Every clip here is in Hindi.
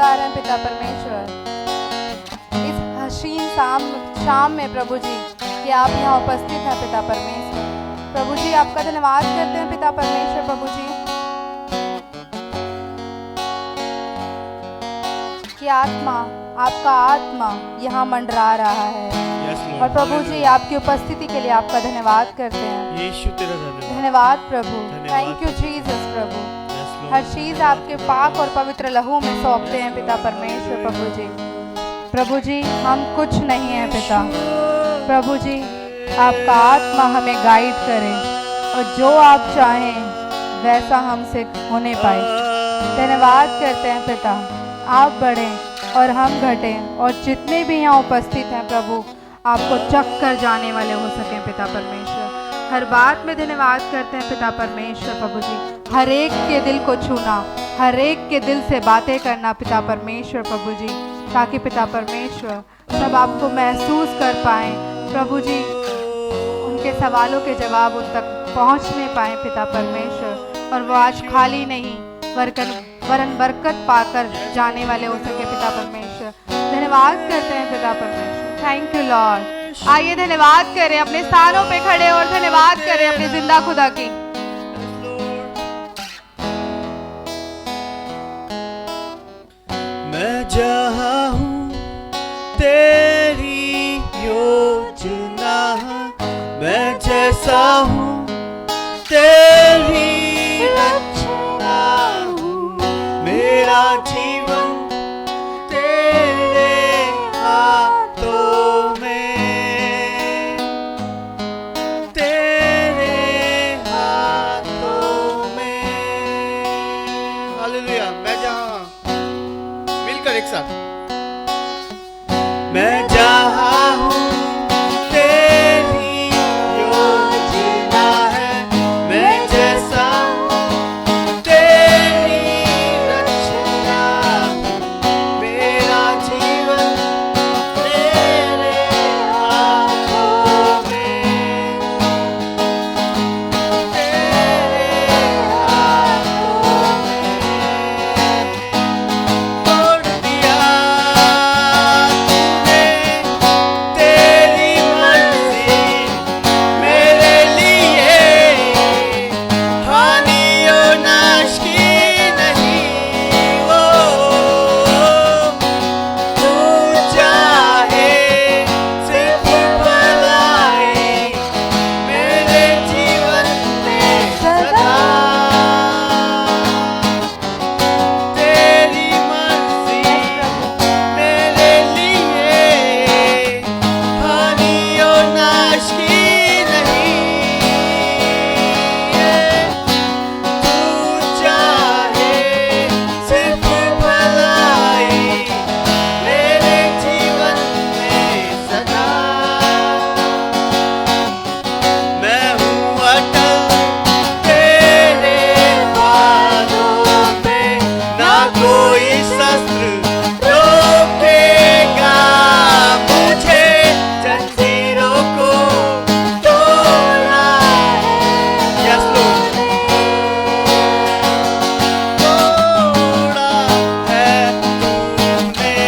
जा रहे हैं पिता परमेश्वर इस हसीन शाम में प्रभु जी कि आप यहाँ उपस्थित हैं पिता परमेश्वर। प्रभु जी आपका धन्यवाद करते हैं पिता परमेश्वर। प्रभु जी कि आपका आत्मा यहाँ मंडरा रहा है और प्रभु जी आपकी उपस्थिति के लिए आपका धन्यवाद करते हैं। यीशु तेरा धन्यवाद प्रभु। थैंक यू जीसस प्रभु। हर चीज आपके पाक और पवित्र लहू में सौंपते हैं पिता परमेश्वर। प्रभु जी हम कुछ नहीं है पिता। प्रभु जी आपका आत्मा हमें गाइड करे और जो आप चाहें वैसा हमसे होने पाए। धन्यवाद करते हैं पिता। आप बढ़ें और हम घटें और जितने भी यहाँ उपस्थित हैं प्रभु आपको चख कर जाने वाले हो सकें पिता परमेश्वर। हर बात में धन्यवाद करते हैं पिता परमेश्वर। प्रभु जी हर एक के दिल को छूना, हर एक के दिल से बातें करना पिता परमेश्वर। प्रभु जी ताकि पिता परमेश्वर सब आपको महसूस कर पाएँ। प्रभु जी उनके सवालों के जवाब उन तक पहुँचने पाएँ पिता परमेश्वर और वो आज खाली नहीं वरन बरकत पाकर जाने वाले हो सके पिता परमेश्वर। धन्यवाद करते हैं पिता परमेश्वर। Thank you Lord. आइए धन्यवाद करें, अपने स्थानों पे खड़े और धन्यवाद करें अपने जिंदा खुदा की। मैं जहाँ हूँ तेरी योजना, मैं जैसा हूँ तेरी रचना हूँ। मेरा जीवन तेरे हाथों में, तेरे हाथों में। हालेलुया। मैं जहाँ मिलकर एक साथ मैं जहाँ हूँ तेरी योजना है, मैं जैसा हूँ तेरी रचना हूँ। मेरा जीवन तेरे हाथों में, तेरे हाथों में। तोड़ दिया तूने तेरी मर्जी मेरे लिए, हानि और नाश की नहीं। वो तू चाहे सिर्फ भलाई मेरे जीवन में सदा। तेरी मर्जी मेरे लिए, हानि और नाश की नहीं। तू चाहे सिर्फ भलाई मेरे जीवन में सदा। मैं हूँ अटल तेरे वादों पे, ना कोई शस्त्र रोकेगा मुझे। जंजीरों को तोड़ा है, यस लॉर्ड, तोड़ा है तूने।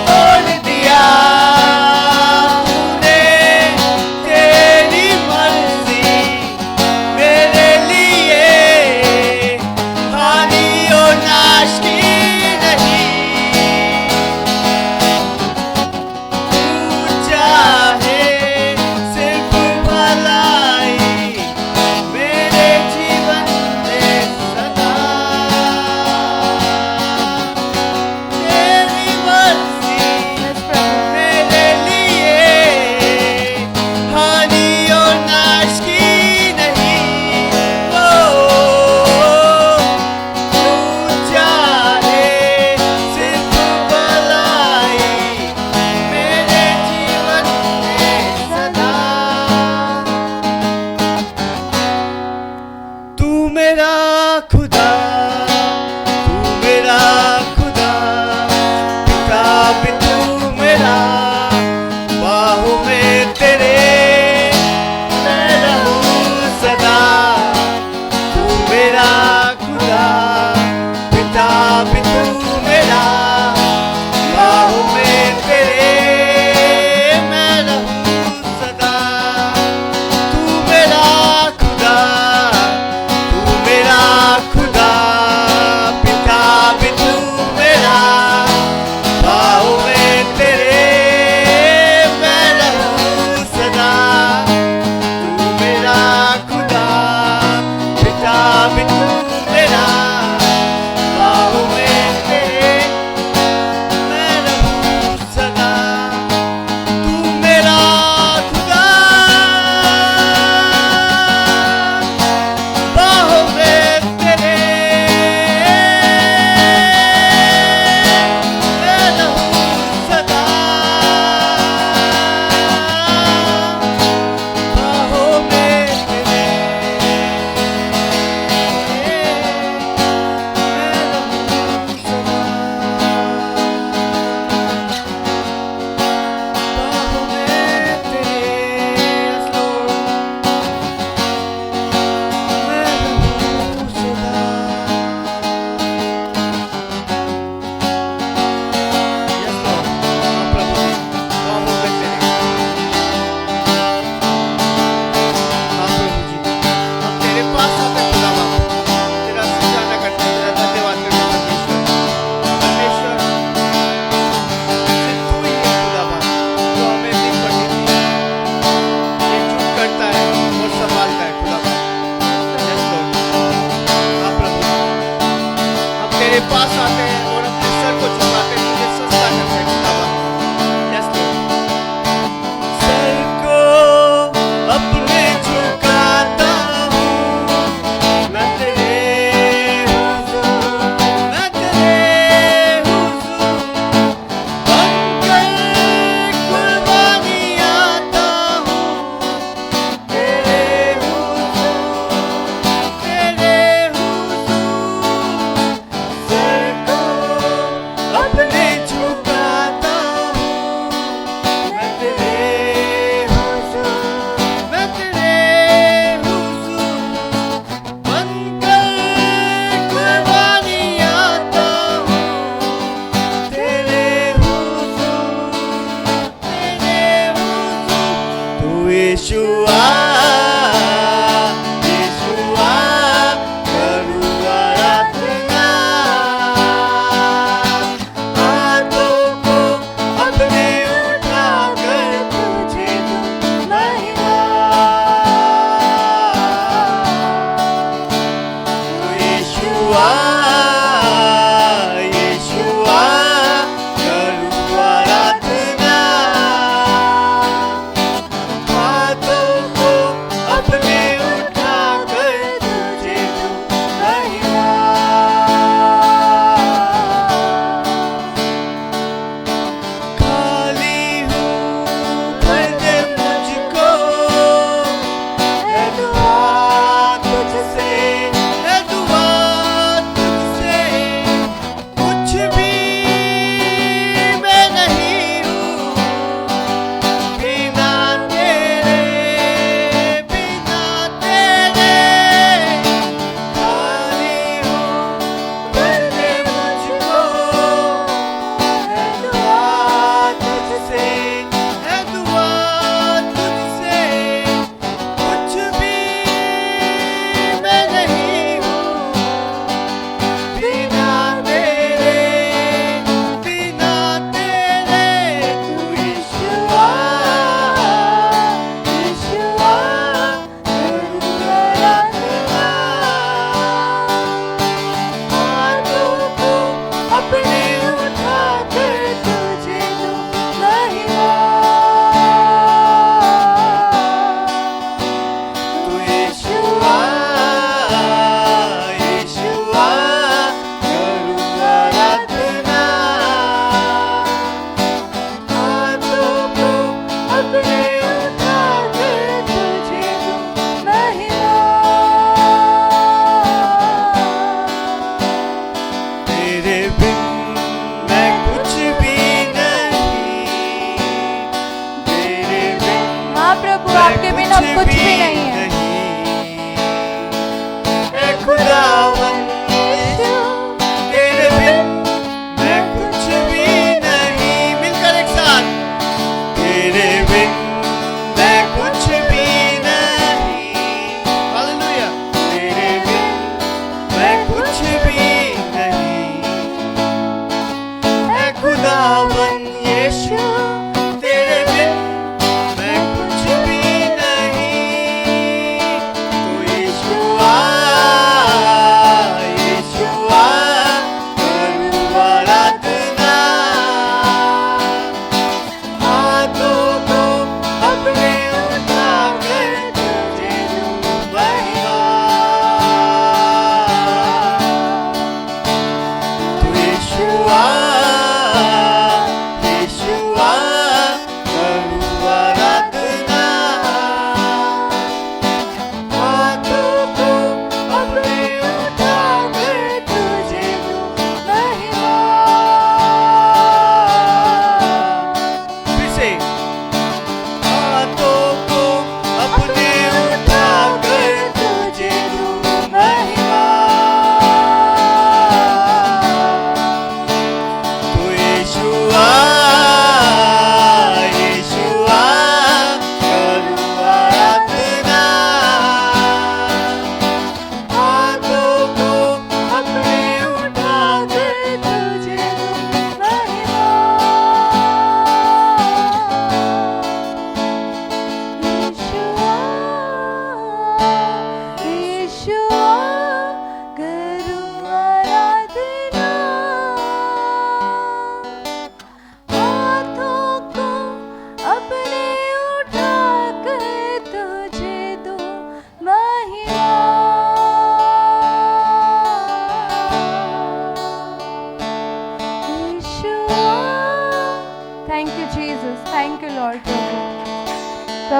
तोड़ दिया तूने तेरी मर्जी मेरे लिए, हानि और नाश की नहीं। तू चाहे सिर्फ भलाई मेरे जीवन में सदा। तेरी मर्जी मेरे लिए, हानि और नाश की नहीं। तू चाहे सिर्फ भलाई मेरे जीवन में सदा। तू मेरा खुदा, तू मेरा खुदा, पिता भी तू मेरा, बाहों में तेरे मैं रहूं सदा। तू मेरा खुदा, पिता तेरे पास आते हैं और अपने सर को झुकाते हैं, तुझे सजदा करते हैं खुदावन। Yes, Lord. सर को अपने झुकाता हूँ मैं तेरे हुजूर, मैं तेरे हुजूर बनकर कुर्बानी आता हूँ तेरे हुजूर, तेरे हुजूर। सर को अपने झुकाता हूँ मैं तेरे हुजूर, मैं तेरे हुजूर बनकर कुर्बानी आता हूँ तेरे हुजूर, तेरे हुजूर। तू यीशुआ, यीशुआ करूँ आराधना, हाथों को अपने उठाकर तुझे दूं महिमा। तू यीशुआ, यीशुआ करूँ आराधना, हाथों को अपने उठाकर तुझे दूं महिमा। खाली हूँ भर दे मुझको, है दुआ तुझसे, है दुआ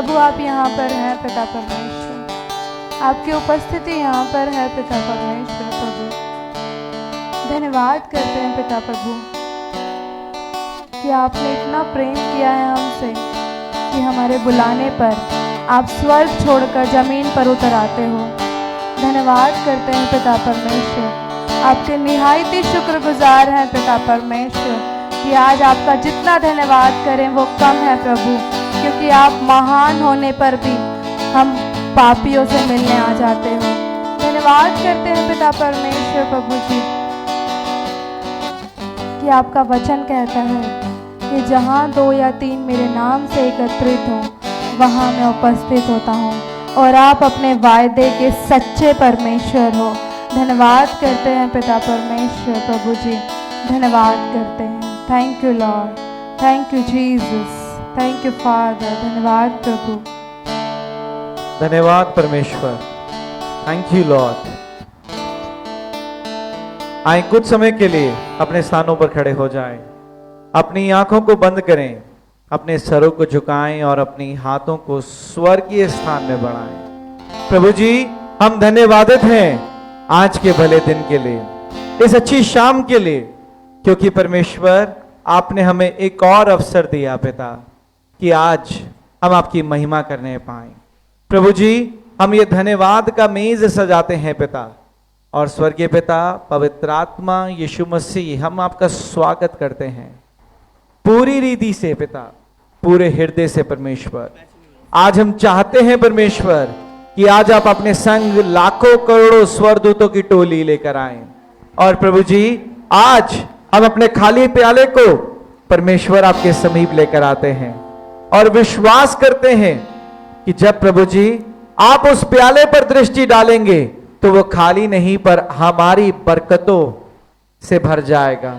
प्रभु आप यहाँ पर हैं पिता परमेश्वर, आपकी उपस्थिति यहाँ पर है पिता परमेश्वर। प्रभु धन्यवाद करते हैं पिता प्रभु कि आपने इतना प्रेम किया है हमसे कि हमारे बुलाने पर आप स्वर्ग छोड़कर जमीन पर उतर आते हो। धन्यवाद करते हैं पिता परमेश्वर, आपके निहायती शुक्रगुजार हैं पिता परमेश्वर कि आज आपका जितना धन्यवाद करें वो कम है प्रभु, क्योंकि आप महान होने पर भी हम पापियों से मिलने आ जाते हो। धन्यवाद करते हैं पिता परमेश्वर प्रभु जी कि आपका वचन कहता है कि जहाँ 2 या 3 मेरे नाम से एकत्रित हो वहाँ मैं उपस्थित होता हूँ, और आप अपने वायदे के सच्चे परमेश्वर हो। धन्यवाद करते हैं पिता परमेश्वर प्रभु जी, धन्यवाद करते हैं। Thank you Lord, thank you Jesus, thank you father. धन्यवाद प्रभु, धन्यवाद परमेश्वर, थैंक यू लॉर्ड। आए कुछ समय के लिए अपने स्थानों पर खड़े हो जाएं, अपनी आंखों को बंद करें, अपने सरों को झुकाएं और अपनी हाथों को स्वर्गीय स्थान में बढ़ाएं। प्रभु जी हम धन्यवादित हैं आज के भले दिन के लिए, इस अच्छी शाम के लिए, क्योंकि परमेश्वर आपने हमें एक और अवसर दिया पिता कि आज हम आपकी महिमा करने पाएं। प्रभु जी हम ये धन्यवाद का मेज सजाते हैं पिता, और स्वर्गीय पिता पवित्र आत्मा यीशु मसीह हम आपका स्वागत करते हैं पूरी रीति से पिता, पूरे हृदय से परमेश्वर। आज हम चाहते हैं परमेश्वर कि आज आप अपने संग लाखों करोड़ों स्वरदूतों की टोली लेकर आए, और प्रभु जी आज हम अपने खाली प्याले को परमेश्वर आपके समीप लेकर आते हैं, और विश्वास करते हैं कि जब प्रभु जी आप उस प्याले पर दृष्टि डालेंगे तो वो खाली नहीं पर हमारी बरकतों से भर जाएगा।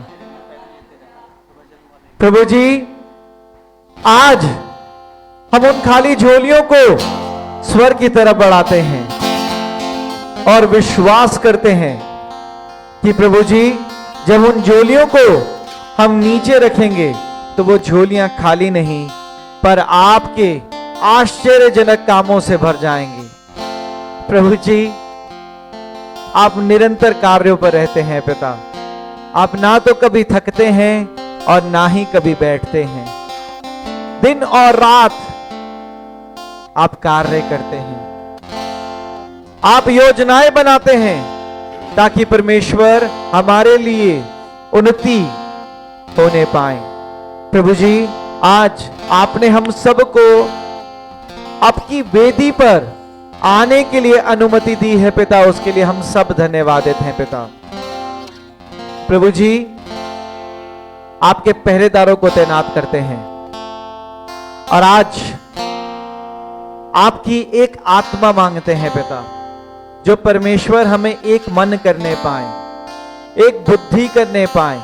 प्रभु जी आज हम उन खाली झोलियों को स्वर्ग की तरफ बढ़ाते हैं और विश्वास करते हैं कि प्रभु जी जब उन झोलियों को हम नीचे रखेंगे तो वो झोलियां खाली नहीं पर आपके आश्चर्यजनक कामों से भर जाएंगी। प्रभु जी आप निरंतर कार्यों पर रहते हैं पिता, आप ना तो कभी थकते हैं और ना ही कभी बैठते हैं। दिन और रात आप कार्य करते हैं, आप योजनाएं बनाते हैं ताकि परमेश्वर हमारे लिए उन्नति होने पाए। प्रभु जी आज आपने हम सबको आपकी वेदी पर आने के लिए अनुमति दी है पिता, उसके लिए हम सब धन्यवादित हैं पिता। प्रभु जी आपके पहरेदारों को तैनात करते हैं और आज आपकी एक आत्मा मांगते हैं पिता, जो परमेश्वर हमें एक मन करने पाए, एक बुद्धि करने पाए,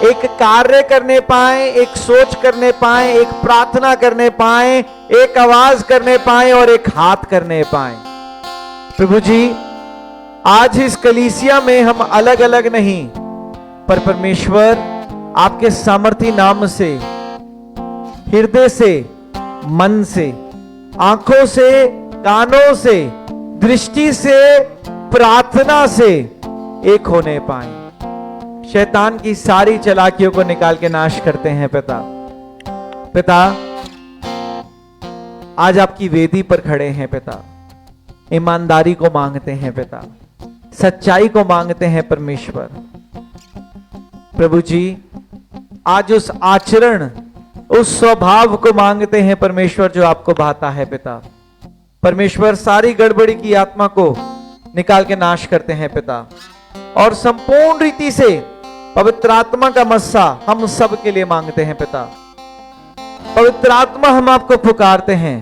एक कार्य करने पाए, एक सोच करने पाए, एक प्रार्थना करने पाए, एक आवाज करने पाए और एक हाथ करने पाए। प्रभु जी आज इस कलीसिया में हम अलग अलग नहीं पर परमेश्वर आपके सामर्थी नाम से, हृदय से, मन से, आंखों से, कानों से, दृष्टि से, प्रार्थना से एक होने पाए। शैतान की सारी चालाकियों को निकाल के नाश करते हैं पिता। पिता आज आपकी वेदी पर खड़े हैं पिता, ईमानदारी को मांगते हैं पिता, सच्चाई को मांगते हैं परमेश्वर। प्रभु जी आज उस आचरण, उस स्वभाव को मांगते हैं परमेश्वर जो आपको भाता है पिता। परमेश्वर सारी गड़बड़ी की आत्मा को निकाल के नाश करते हैं पिता, और संपूर्ण रीति से पवित्र आत्मा का मस्सा हम सब के लिए मांगते हैं पिता। पवित्र आत्मा हम आपको पुकारते हैं,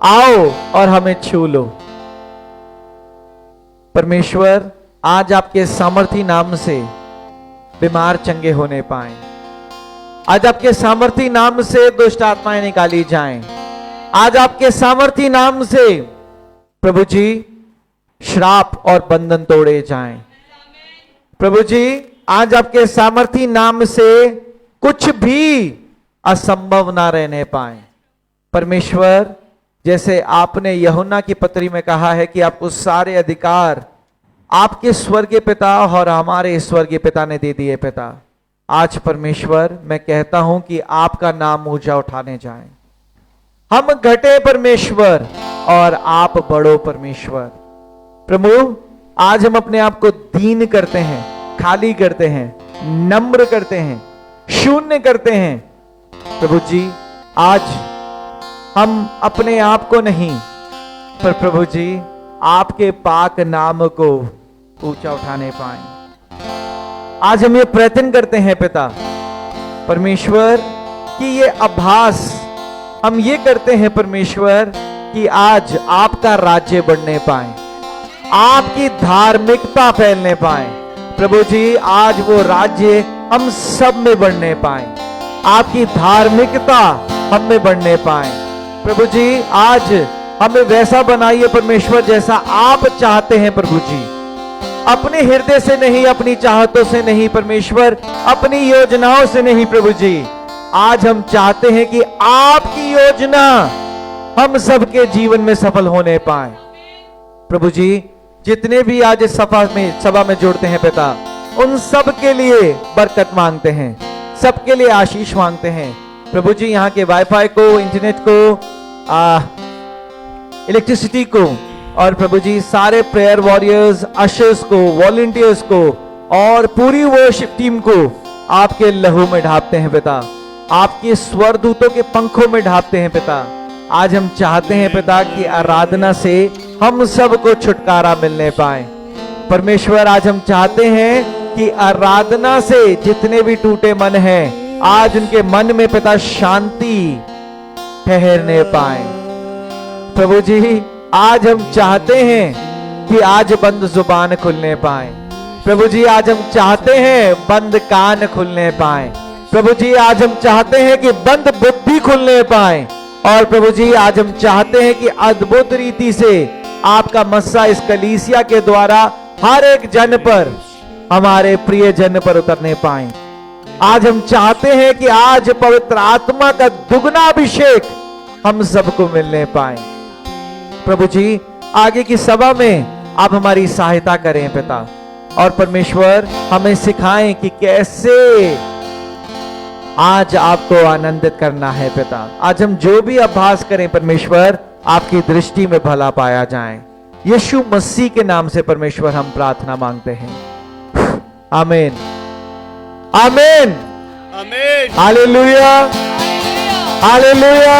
आओ और हमें छू लो। परमेश्वर आज आपके सामर्थी नाम से बीमार चंगे होने पाए, आज आपके सामर्थी नाम से दुष्ट आत्माएं निकाली जाएं, आज आपके सामर्थी नाम से प्रभु जी श्राप और बंधन तोड़े जाएं। प्रभु जी आज आपके सामर्थी नाम से कुछ भी असंभव ना रहने पाए। परमेश्वर जैसे आपने यूहन्ना की पत्री में कहा है कि आपको सारे अधिकार आपके स्वर्गीय पिता और हमारे स्वर्गीय पिता ने दे दिए पिता। आज परमेश्वर मैं कहता हूं कि आपका नाम ऊंचा उठाने जाए। हम घटे परमेश्वर और आप बढ़ो परमेश्वर। प्रभु आज हम अपने आप को दीन करते हैं, खाली करते हैं, नम्र करते हैं, शून्य करते हैं। प्रभु जी आज हम अपने आप को नहीं पर प्रभु जी आपके पाक नाम को ऊंचा उठाने पाए। आज हम ये प्रयत्न करते हैं पिता परमेश्वर कि ये अभ्यास हम ये करते हैं परमेश्वर कि आज आपका राज्य बढ़ने पाए, आपकी धार्मिकता फैलने पाए। प्रभु जी आज वो राज्य हम सब में बढ़ने पाए, आपकी धार्मिकता हम में बढ़ने पाए। प्रभु जी आज हमें वैसा बनाइए परमेश्वर जैसा आप चाहते हैं। प्रभु जी अपने हृदय से नहीं, अपनी चाहतों से नहीं परमेश्वर, अपनी योजनाओं से नहीं प्रभु जी। आज हम चाहते हैं कि आपकी योजना हम सबके जीवन में सफल होने पाए। प्रभु जी जितने भी आज इस सभा में जुड़ते हैं पिता, उन सब के लिए बरकत मांगते हैं, सबके लिए आशीष मांगते हैं। प्रभु जी यहाँ के वाईफाई को, इंटरनेट को, इलेक्ट्रिसिटी को, और प्रभु जी सारे प्रेयर वॉरियर्स, अशर्स को, वॉलंटियर्स को और पूरी वर्शिप टीम को आपके लहू में ढापते हैं पिता, आपके स्वरदूतों के पंखों में ढापते हैं पिता। आज हम चाहते हैं पिता कि आराधना से हम सबको छुटकारा मिलने पाए। परमेश्वर आज हम चाहते हैं कि आराधना से जितने भी टूटे मन हैं आज उनके मन में पिता शांति ठहरने पाए। प्रभु जी आज हम चाहते हैं कि आज बंद जुबान खुलने पाए। प्रभु जी आज हम चाहते हैं बंद कान खुलने पाए। प्रभु जी आज हम चाहते हैं कि बंद बुद्धि खुलने पाए। और प्रभु जी आज हम चाहते हैं कि अद्भुत रीति से आपका मस्सा इस कलीसिया के द्वारा हर एक जन पर, हमारे प्रिय जन पर उतरने पाए। आज हम चाहते हैं कि आज पवित्र आत्मा का दुगना अभिषेक हम सबको मिलने पाए। प्रभु जी आगे की सभा में आप हमारी सहायता करें पिता, और परमेश्वर हमें सिखाएं कि कैसे आज आपको आनंदित करना है पिता। आज हम जो भी अभ्यास करें परमेश्वर आपकी दृष्टि में भला पाया जाए। यीशु मसीह के नाम से परमेश्वर हम प्रार्थना मांगते हैं, आमीन आमीन आमीन। Hallelujah hallelujah.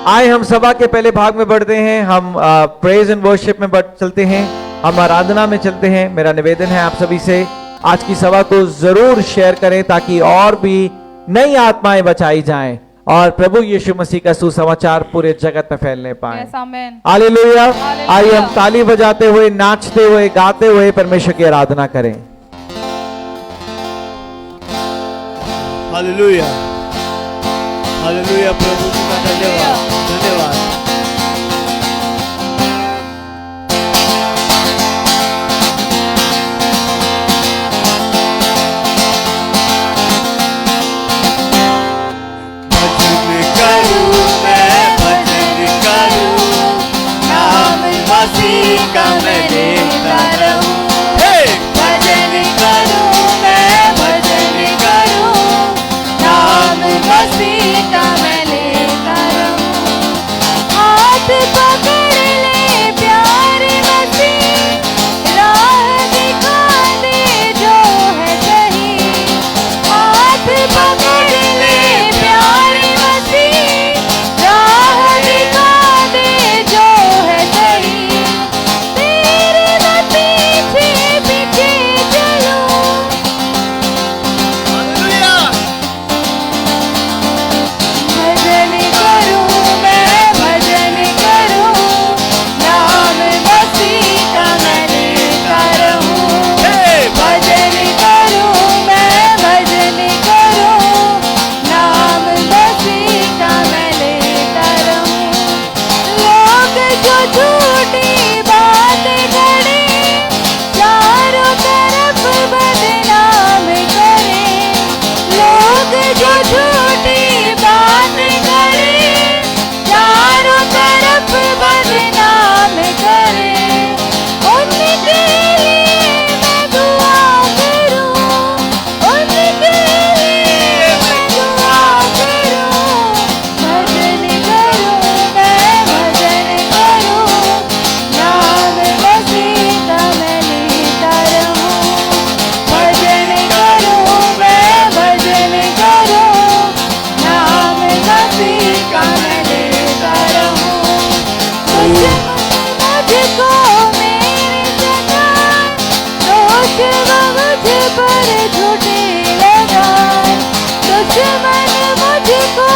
आए हम सभा के पहले भाग में बढ़ते हैं, हम प्रेज एंड वर्शिप में चलते हैं, हम आराधना में चलते हैं। मेरा निवेदन है आप सभी से आज की सभा को जरूर शेयर करें ताकि और भी नई आत्माएं बचाई जाएं और प्रभु यीशु मसीह का सुसमाचार पूरे जगत में फैलने पाए। हालेलुया। आइए हम ताली बजाते हुए, नाचते हुए, गाते हुए परमेश्वर की आराधना करें। Hallelujah hallelujah. प्रभु जी का धन्यवाद धन्यवाद। तेरे झूठे लगाए, दुश्मन मुझको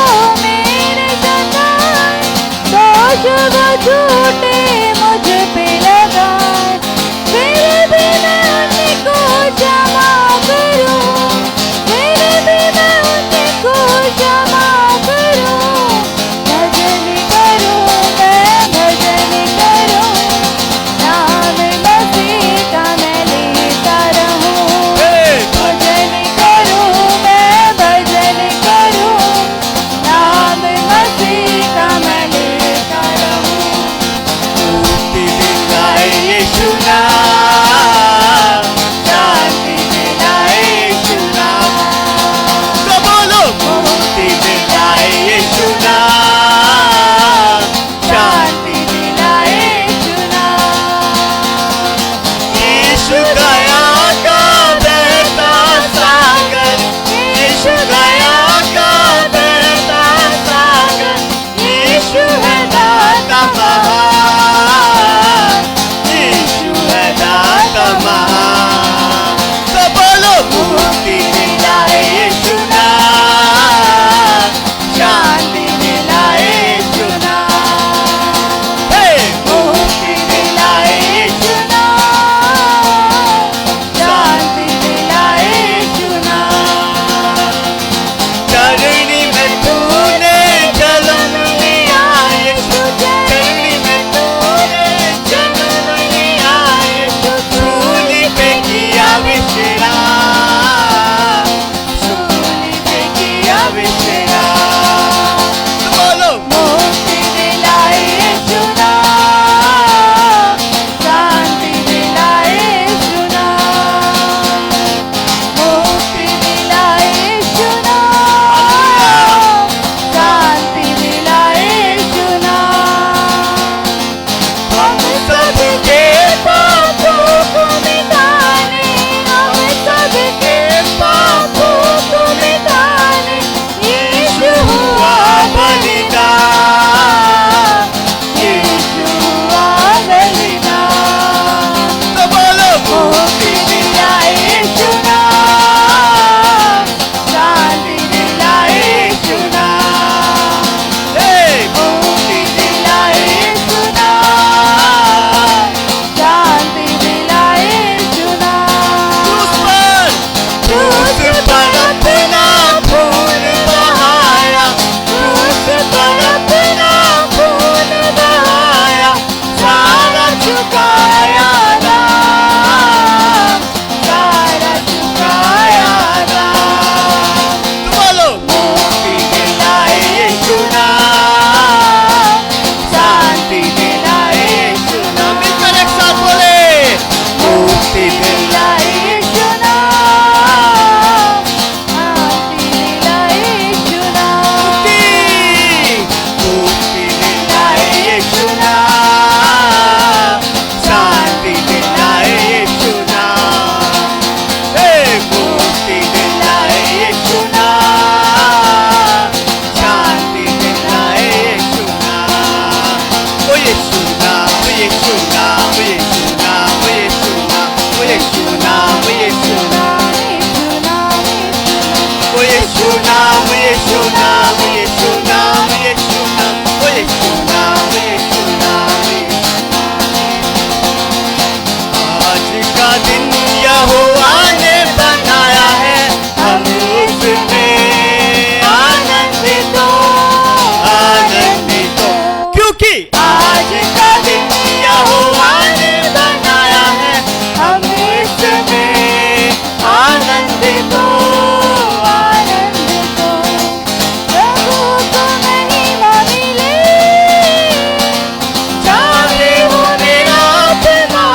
मेरे सताए, दोष वो झूठे मुझ पे लगाए, फिर भी मैं उनको क्षमा करूं, फिर भी मैं उनको क्षमा करूं, भजन करूं मैं भजन करूं, नाम मसीह का मैं लेता रहूं, भजन करूं मैं भजन करूं, नाम मसीह का मैं लेता रहूं। मुक्ति दिलाए यीशु नाम, शांति दिलाए यीशु नाम। तो बोलो मुक्ति दिलाए यीशु नाम, शांति दिलाए यीशु नाम। यीशु गया का बहता सागर, यीशु गया का बहता सागर, यीशु है दाता महान, यीशु है दाता महान। तो बोलो मुक्ति दिलाए यीशु नाम, शांति दिलाए यीशु नाम। हे मुक्ति दिलाए यीशु नाम, शांति दिलाए यीशु नाम। चरणी में तूने जन्म लिया यीशु, चरणी में तूने जन्म लिया यीशु, सूली पे किया विश्राम, सूली पे किया विश्राम। बोलो मुक्ति दिलाए यीशु नाम, शांति दिलाए यीशु नाम, मुक्ति दिलाए यीशु नाम, शांति दिलाए यीशु नाम। हम सबके पापों को मिटाने, हम सबके पापों को मिटाने यीशु हुआ बलिदान, यीशु हुआ बलिदान। तो बोलो मुक्ति दिलाए यीशु नाम, शांति दिलाए यीशु नाम, हे मुक्ति दिलाए यीशु नाम, शांति दिलाए यीशु नाम। क्रूस पर अपना खून बहाया, क्रूस पर अपना खून बहाया, सारा चुकाया दाम, सारा चुकाया दाम। बोलो मुक्ति दिलाए यीशु नाम, शांति दिलाए यीशु नाम। मिलकर एक साथ बोले मुक्ति दिलाए यीशु नाम, शांति दिलाए यीशु नाम। मुक्ति दिलाए यीशु नाम, शांति दिलाए यीशु नाम। हे मुक्ति दिलाए यीशु नाम, शांति दिलाए यीशु नाम। ओ यीशु नाम, यीशु नाम, यीशु नाम, यीशु नाम, ओ यीशु नाम, यीशु नाम, ओ यीशु नाम, यीशु नाम, यीशु नाम, यीशु नाम, ओ यीशु नाम, यीशु नाम, यीशु नाम। आज का दिन यहोवा ने बनाया है, हम उसमें आनंदित हो, आनंदित हो। क्योंकि आज का दिन यहोवा ने बनाया है, हम इसमें आनंदित हो, आनंदित हो। प्रभु को महिमा मिले, चाहे हो मेरा आत्मा,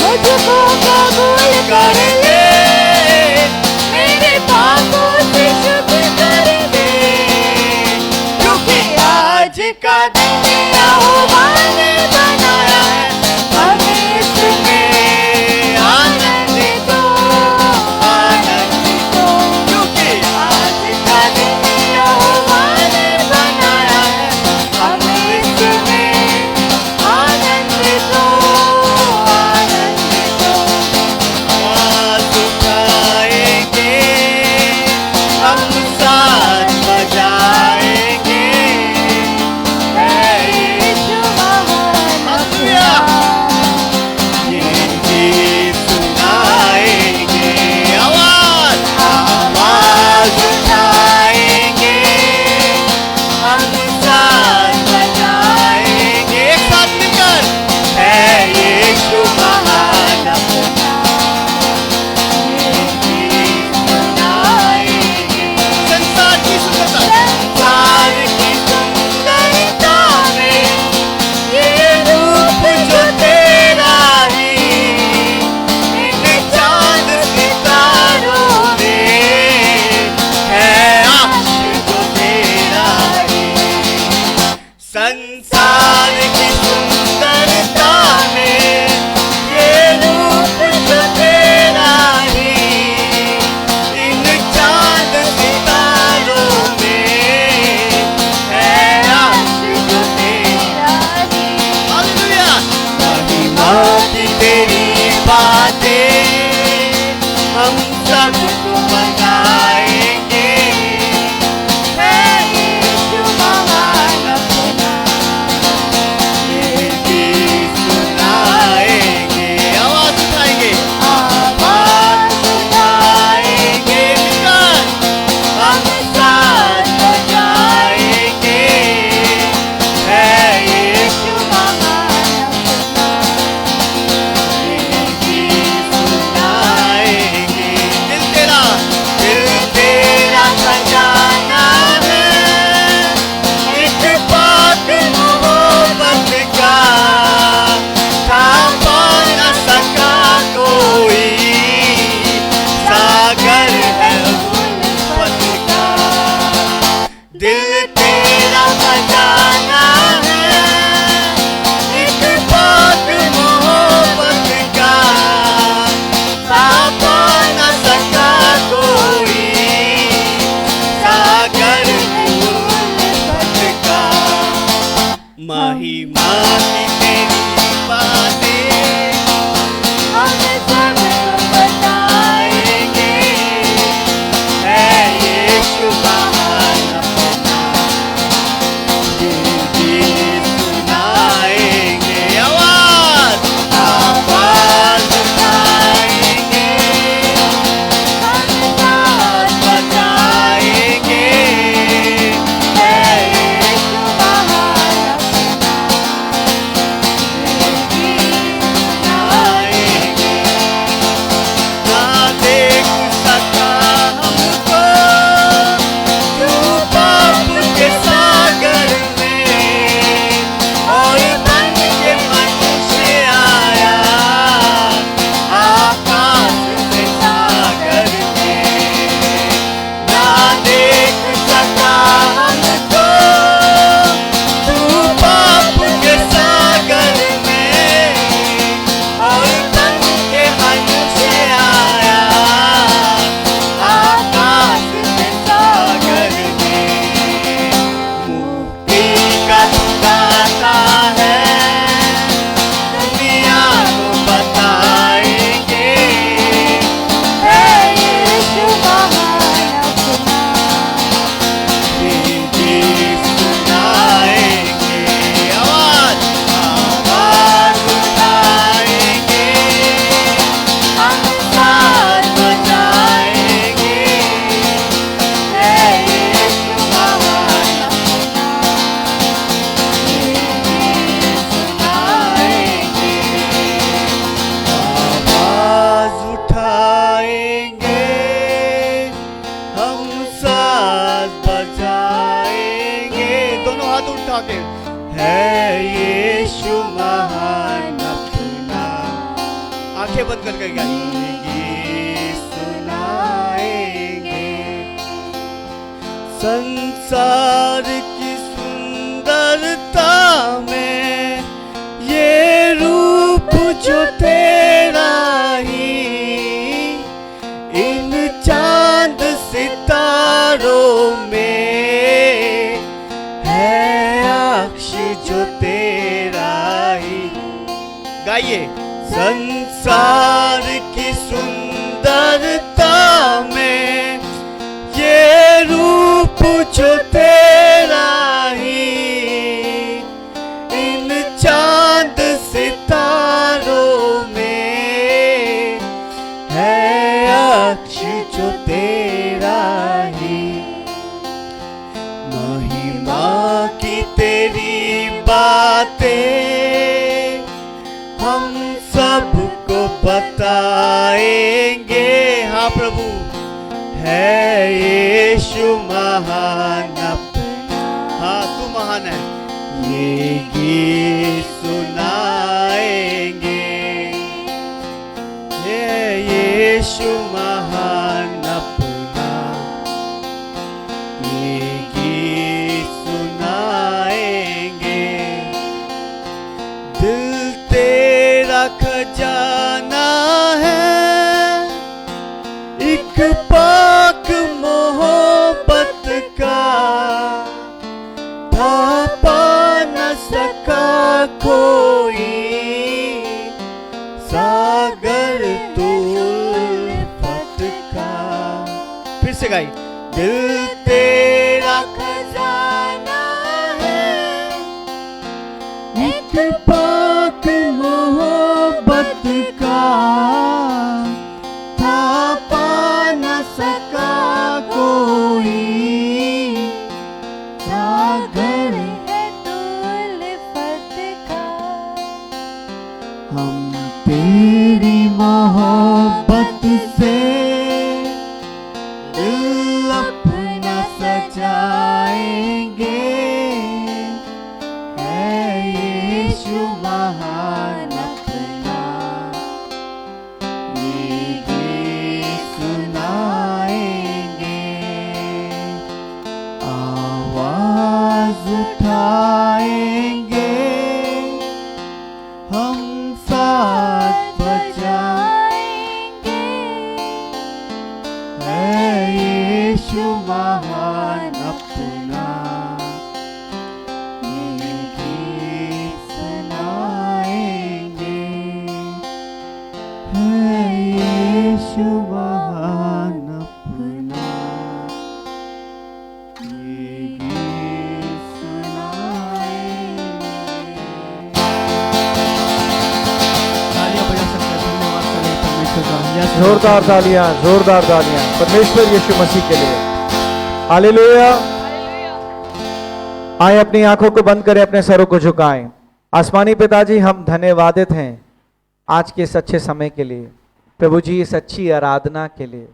मुझको कबूल कर ले, मेरे पापों से शुद्ध कर दे, क्योंकि आज का दिन यहोवा ने बनाया है, हमें इसमें आनंदित हो, आनंदित हो, क्योंकि आज का दिन यहोवा ने बनाया है, हमें इसमें आनंदित हो, आनंदित हो। आवाज उठाएंगे, हम साथ बजाएंगे, है यीशु महान हालेलुया। ये गीत सुनाएंगे, आवाज उठाएंगे, हम साथ बजाएंगे, एक साथ मिलकर, है यीशु महान अपना, ये गीत सुनाएंगे। संसार की सुंदरता, संसार की सुंदरता में ये रूप जो तेरा ही, इन चांद सितारों में है आशिक जो तेरा ही। संसार की सुंदरता में ये रूप जो तेरा ही, इन चांद सितारों में है आशिक जो तेरा ही। हालेलुया। महिमा की तेरी बातें हम सबको बताएंगे, है यीशु महान अपना, ये गीत सुनाएंगे, आवाज उठाएंगे, आवाज उठाएंगे, मिलकर हम साथ बजाएंगे, है यीशु महान अपना, ये गीत सुनाएंगे। दिल तेरा आंखें बंद करके गाइए। सुनाएंगे संसार की सुंदरता में ये रूप जो तेरा ही, इन चांद सितारों में है अक्ष जो तेरा ही। गाइए। संसार की सुंदरता में ये रूप जो तेरा ही, इन चांद सितारों में है अक्ष जो तेरा ही। महिमा की तेरी बातें हम सबको बताएंगे। हाँ प्रभु, है यीशु महान अपना। हाँ तू महान है। ये गीत सुनाएंगे, ये यीशु महान अपना। ये गीत सुनाएंगे, दिल तेरा खजाना है, एक पाक मोहब्बत का, था पा न सका कोई सागर तू उल्फत का। फिर से गाई। दिल तेरा खजाना है, एक पाक मोहब्बत का, था पा न सका कोई सागर है तू उल्फत का। हम तेरी मोहब्बत से दिल अपना सजाएंगे, है यीशु महान अपना। ये गीत सुनाएंगे, आवाज उठाएंगे, हम साथ बजाएंगे, है यीशु महान अपना। ये गीत सुनाएंगे, है यीशु महान अपना। ये गीत सुनाएंगे। तालियां बजा सकते हैं। धन्यवाद करें परमेश्वर का। Yes, जोरदार तालियां, जोरदार तालियां परमेश्वर यीशु मसीह के लिए। हालेलुया। आए अपनी आंखों को बंद करें, अपने सरों को झुकाएं। आसमानी पिताजी, हम धन्यवादित हैं आज के इस अच्छे समय के लिए, प्रभु जी इस अच्छी आराधना के लिए।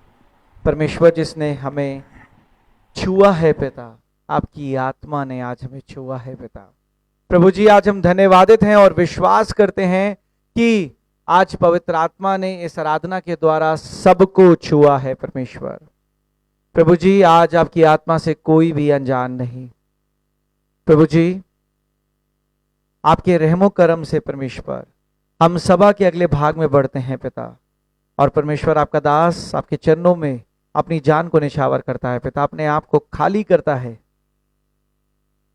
परमेश्वर जिसने हमें छुआ है पिता, आपकी आत्मा ने आज हमें छुआ है पिता। प्रभु जी आज हम धन्यवादित हैं और विश्वास करते हैं कि आज पवित्र आत्मा ने इस आराधना के द्वारा सबको छुआ है परमेश्वर। प्रभु जी आज आपकी आत्मा से कोई भी अनजान नहीं। प्रभु जी आपके रहमो करम से परमेश्वर हम सभा के अगले भाग में बढ़ते हैं पिता। और परमेश्वर आपका दास आपके चरणों में अपनी जान को निछावर करता है पिता, अपने आप को खाली करता है,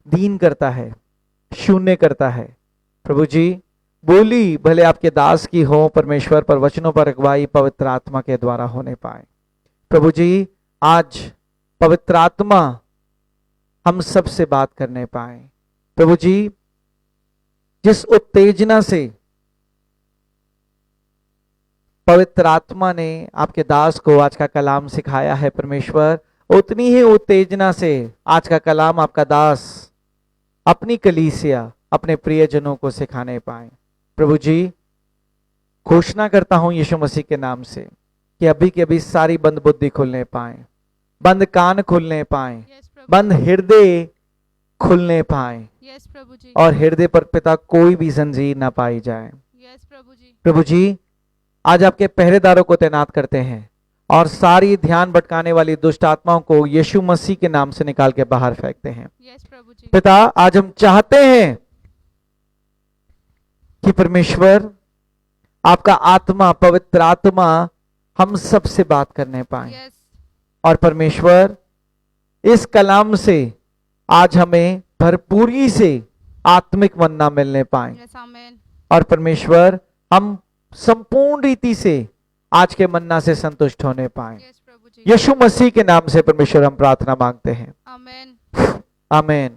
दीन करता है, शून्य करता है। प्रभु जी बोली भले आपके दास की हो परमेश्वर, पर वचनों पर अगुवाई पवित्र आत्मा के द्वारा होने पाए। प्रभु जी आज पवित्र आत्मा हम सब से बात करने पाए। प्रभु जी जिस उत्तेजना से पवित्र आत्मा ने आपके दास को आज का कलाम सिखाया है परमेश्वर, उतनी ही उत्तेजना से आज का कलाम आपका दास अपनी कलीसिया, अपने प्रियजनों को सिखाने पाए। प्रभु जी घोषणा करता हूं यीशु मसीह के नाम से कि अभी के अभी सारी बंद बुद्धि खुलने पाए, बंद कान खुलने पाए, बंद हृदय खुलने पाए, प्रभु जी। और हृदय पर पिता कोई भी जंजीर ना पाई जाए। प्रभु जी। प्रभु जी आज आपके पहरेदारों को तैनात करते हैं और सारी ध्यान भटकाने वाली दुष्ट आत्माओं को यीशु मसीह के नाम से निकाल के बाहर फेंकते हैं। यस प्रभु जी। पिता, आज हम चाहते हैं कि परमेश्वर आपका आत्मा, पवित्र आत्मा हम सब से बात करने पाए। यस और परमेश्वर इस कलाम से आज हमें भरपूरी से आत्मिक मन्ना मिलने पाए। Yes amen. और परमेश्वर हम संपूर्ण रीति से आज के मन्ना से संतुष्ट होने पाए। यस प्रभु जी। यीशु मसीह के नाम से परमेश्वर हम प्रार्थना मांगते हैं। आमेन। आमीन।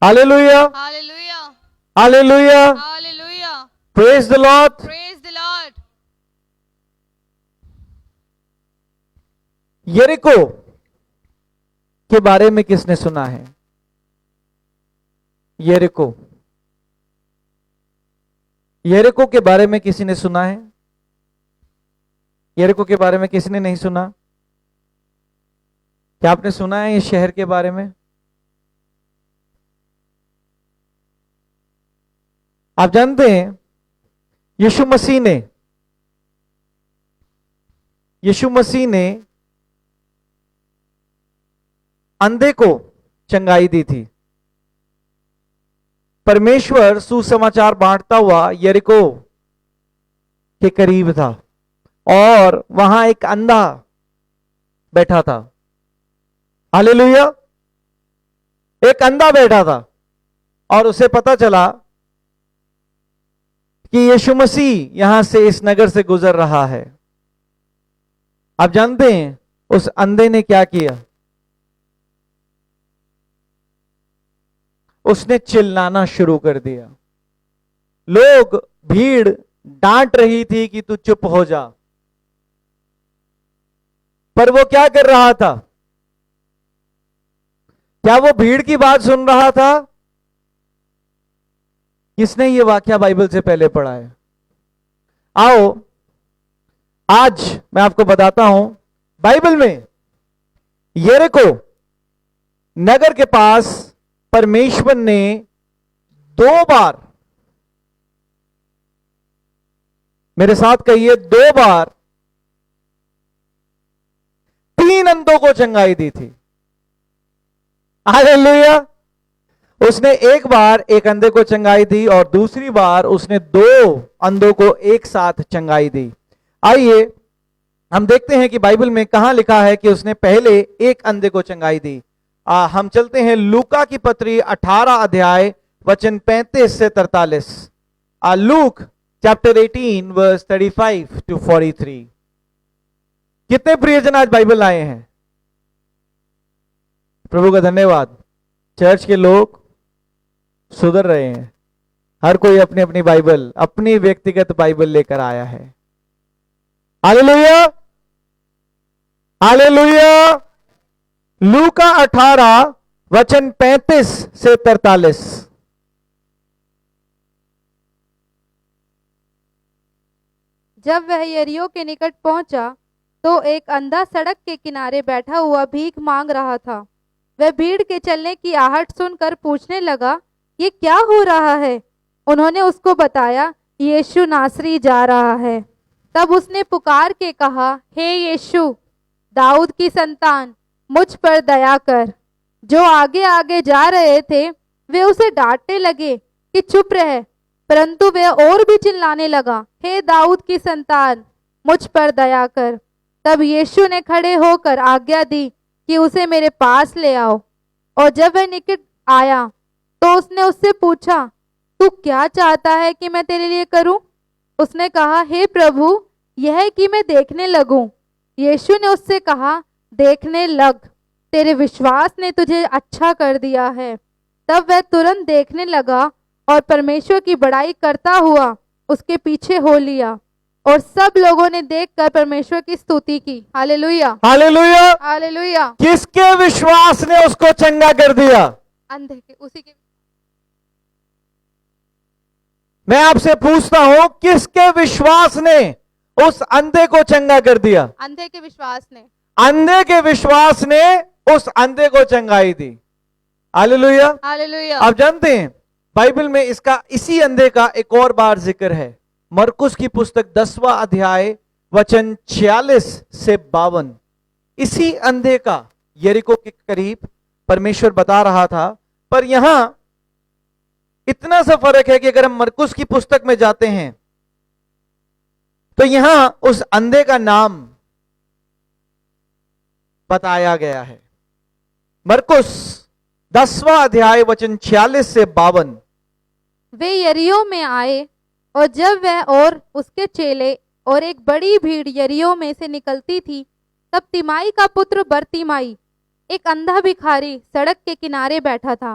Hallelujah, hallelujah, hallelujah, hallelujah. Praise the Lord. Praise the Lord. यरीको के बारे में किसने सुना है? यरीको, यरीको के बारे में किसी ने सुना है? यरीको के बारे में किसी ने नहीं सुना? क्या आपने सुना है इस शहर के बारे में? आप जानते हैं यीशु मसीह ने अंधे को चंगाई दी थी। परमेश्वर सुसमाचार बांटता हुआ यरीको के करीब था और वहां एक अंधा बैठा था। हालेलुया। एक अंधा बैठा था और उसे पता चला कि यीशु मसीह यहां से, इस नगर से गुजर रहा है। आप जानते हैं उस अंधे ने क्या किया? उसने चिल्लाना शुरू कर दिया। लोग, भीड़ डांट रही थी कि तू चुप हो जा, पर वो क्या कर रहा था? क्या वो भीड़ की बात सुन रहा था? किसने ये वाकया बाइबल से पहले पढ़ा है? आओ आज मैं आपको बताता हूं। बाइबल में यरीको नगर के पास परमेश्वर ने 2 बार, मेरे साथ कहिए 2 बार, 3 अंधों को चंगाई दी थी। हालेलुया। उसने एक बार एक अंधे को चंगाई दी और दूसरी बार उसने 2 अंधों को एक साथ चंगाई दी। आइए हम देखते हैं कि बाइबल में कहां लिखा है कि उसने पहले एक अंधे को चंगाई दी। हम चलते हैं लूका की पत्री 18 अध्याय वचन 35 से 43। Luke chapter 18 verse 35 to 43। कितने प्रियजन आज बाइबल आए हैं? प्रभु का धन्यवाद। चर्च के लोग सुधर रहे हैं। हर कोई अपनी अपनी बाइबल, अपनी व्यक्तिगत बाइबल लेकर आया है। Hallelujah, hallelujah. लूका 18 वचन 35 से 43। जब वह यरीहो के निकट पहुंचा तो एक अंधा सड़क के किनारे बैठा हुआ भीख मांग रहा था। वह भीड़ के चलने की आहट सुनकर पूछने लगा, ये क्या हो रहा है? उन्होंने उसको बताया, यीशु नासरी जा रहा है। तब उसने पुकार के कहा, हे यीशु, दाऊद की संतान, मुझ पर दया कर। जो आगे आगे जा रहे थे वे उसे डांटने लगे कि चुप रहे, परंतु वह और भी चिल्लाने लगा, हे दाऊद की संतान, मुझ पर दया कर। तब यीशु ने खड़े होकर आज्ञा दी कि उसे मेरे पास ले आओ। और जब वह निकट आया तो उसने उससे पूछा, तू क्या चाहता है कि मैं तेरे लिए करूं? उसने कहा, हे प्रभु, यह कि मैं देखने लगूं। यीशु ने उससे कहा, देखने लग, तेरे विश्वास ने तुझे अच्छा कर दिया है। तब वह तुरंत देखने लगा और परमेश्वर की बड़ाई करता हुआ उसके पीछे हो लिया। और सब लोगों ने देखकर परमेश्वर की स्तुति की। Hallelujah, hallelujah, hallelujah. किसके विश्वास ने उसको चंगा कर दिया? अंधे के, उसी के। मैं आपसे पूछता हूं, किसके विश्वास ने उस अंधे को चंगा कर दिया? अंधे के विश्वास ने। अंधे के विश्वास ने उस अंधे को चंगाई दी। Hallelujah, hallelujah. आप जानते हैं बाइबल में इसका, इसी अंधे का एक और बार जिक्र है। मरकुस की पुस्तक 10वां अध्याय वचन 46 से 52। इसी अंधे का यरीको के करीब परमेश्वर बता रहा था, पर यहां इतना सा फर्क है कि अगर हम मरकुस की पुस्तक में जाते हैं तो यहां उस अंधे का नाम बताया गया है। मरकुस 10वां अध्याय वचन 46 से 52। वे यरीहो में आए, और जब वह और उसके चेले और एक बड़ी भीड़ यरीहो में से निकलती थी, तब तिमाई का पुत्र बरतिमाई, एक अंधा भिखारी, सड़क के किनारे बैठा था।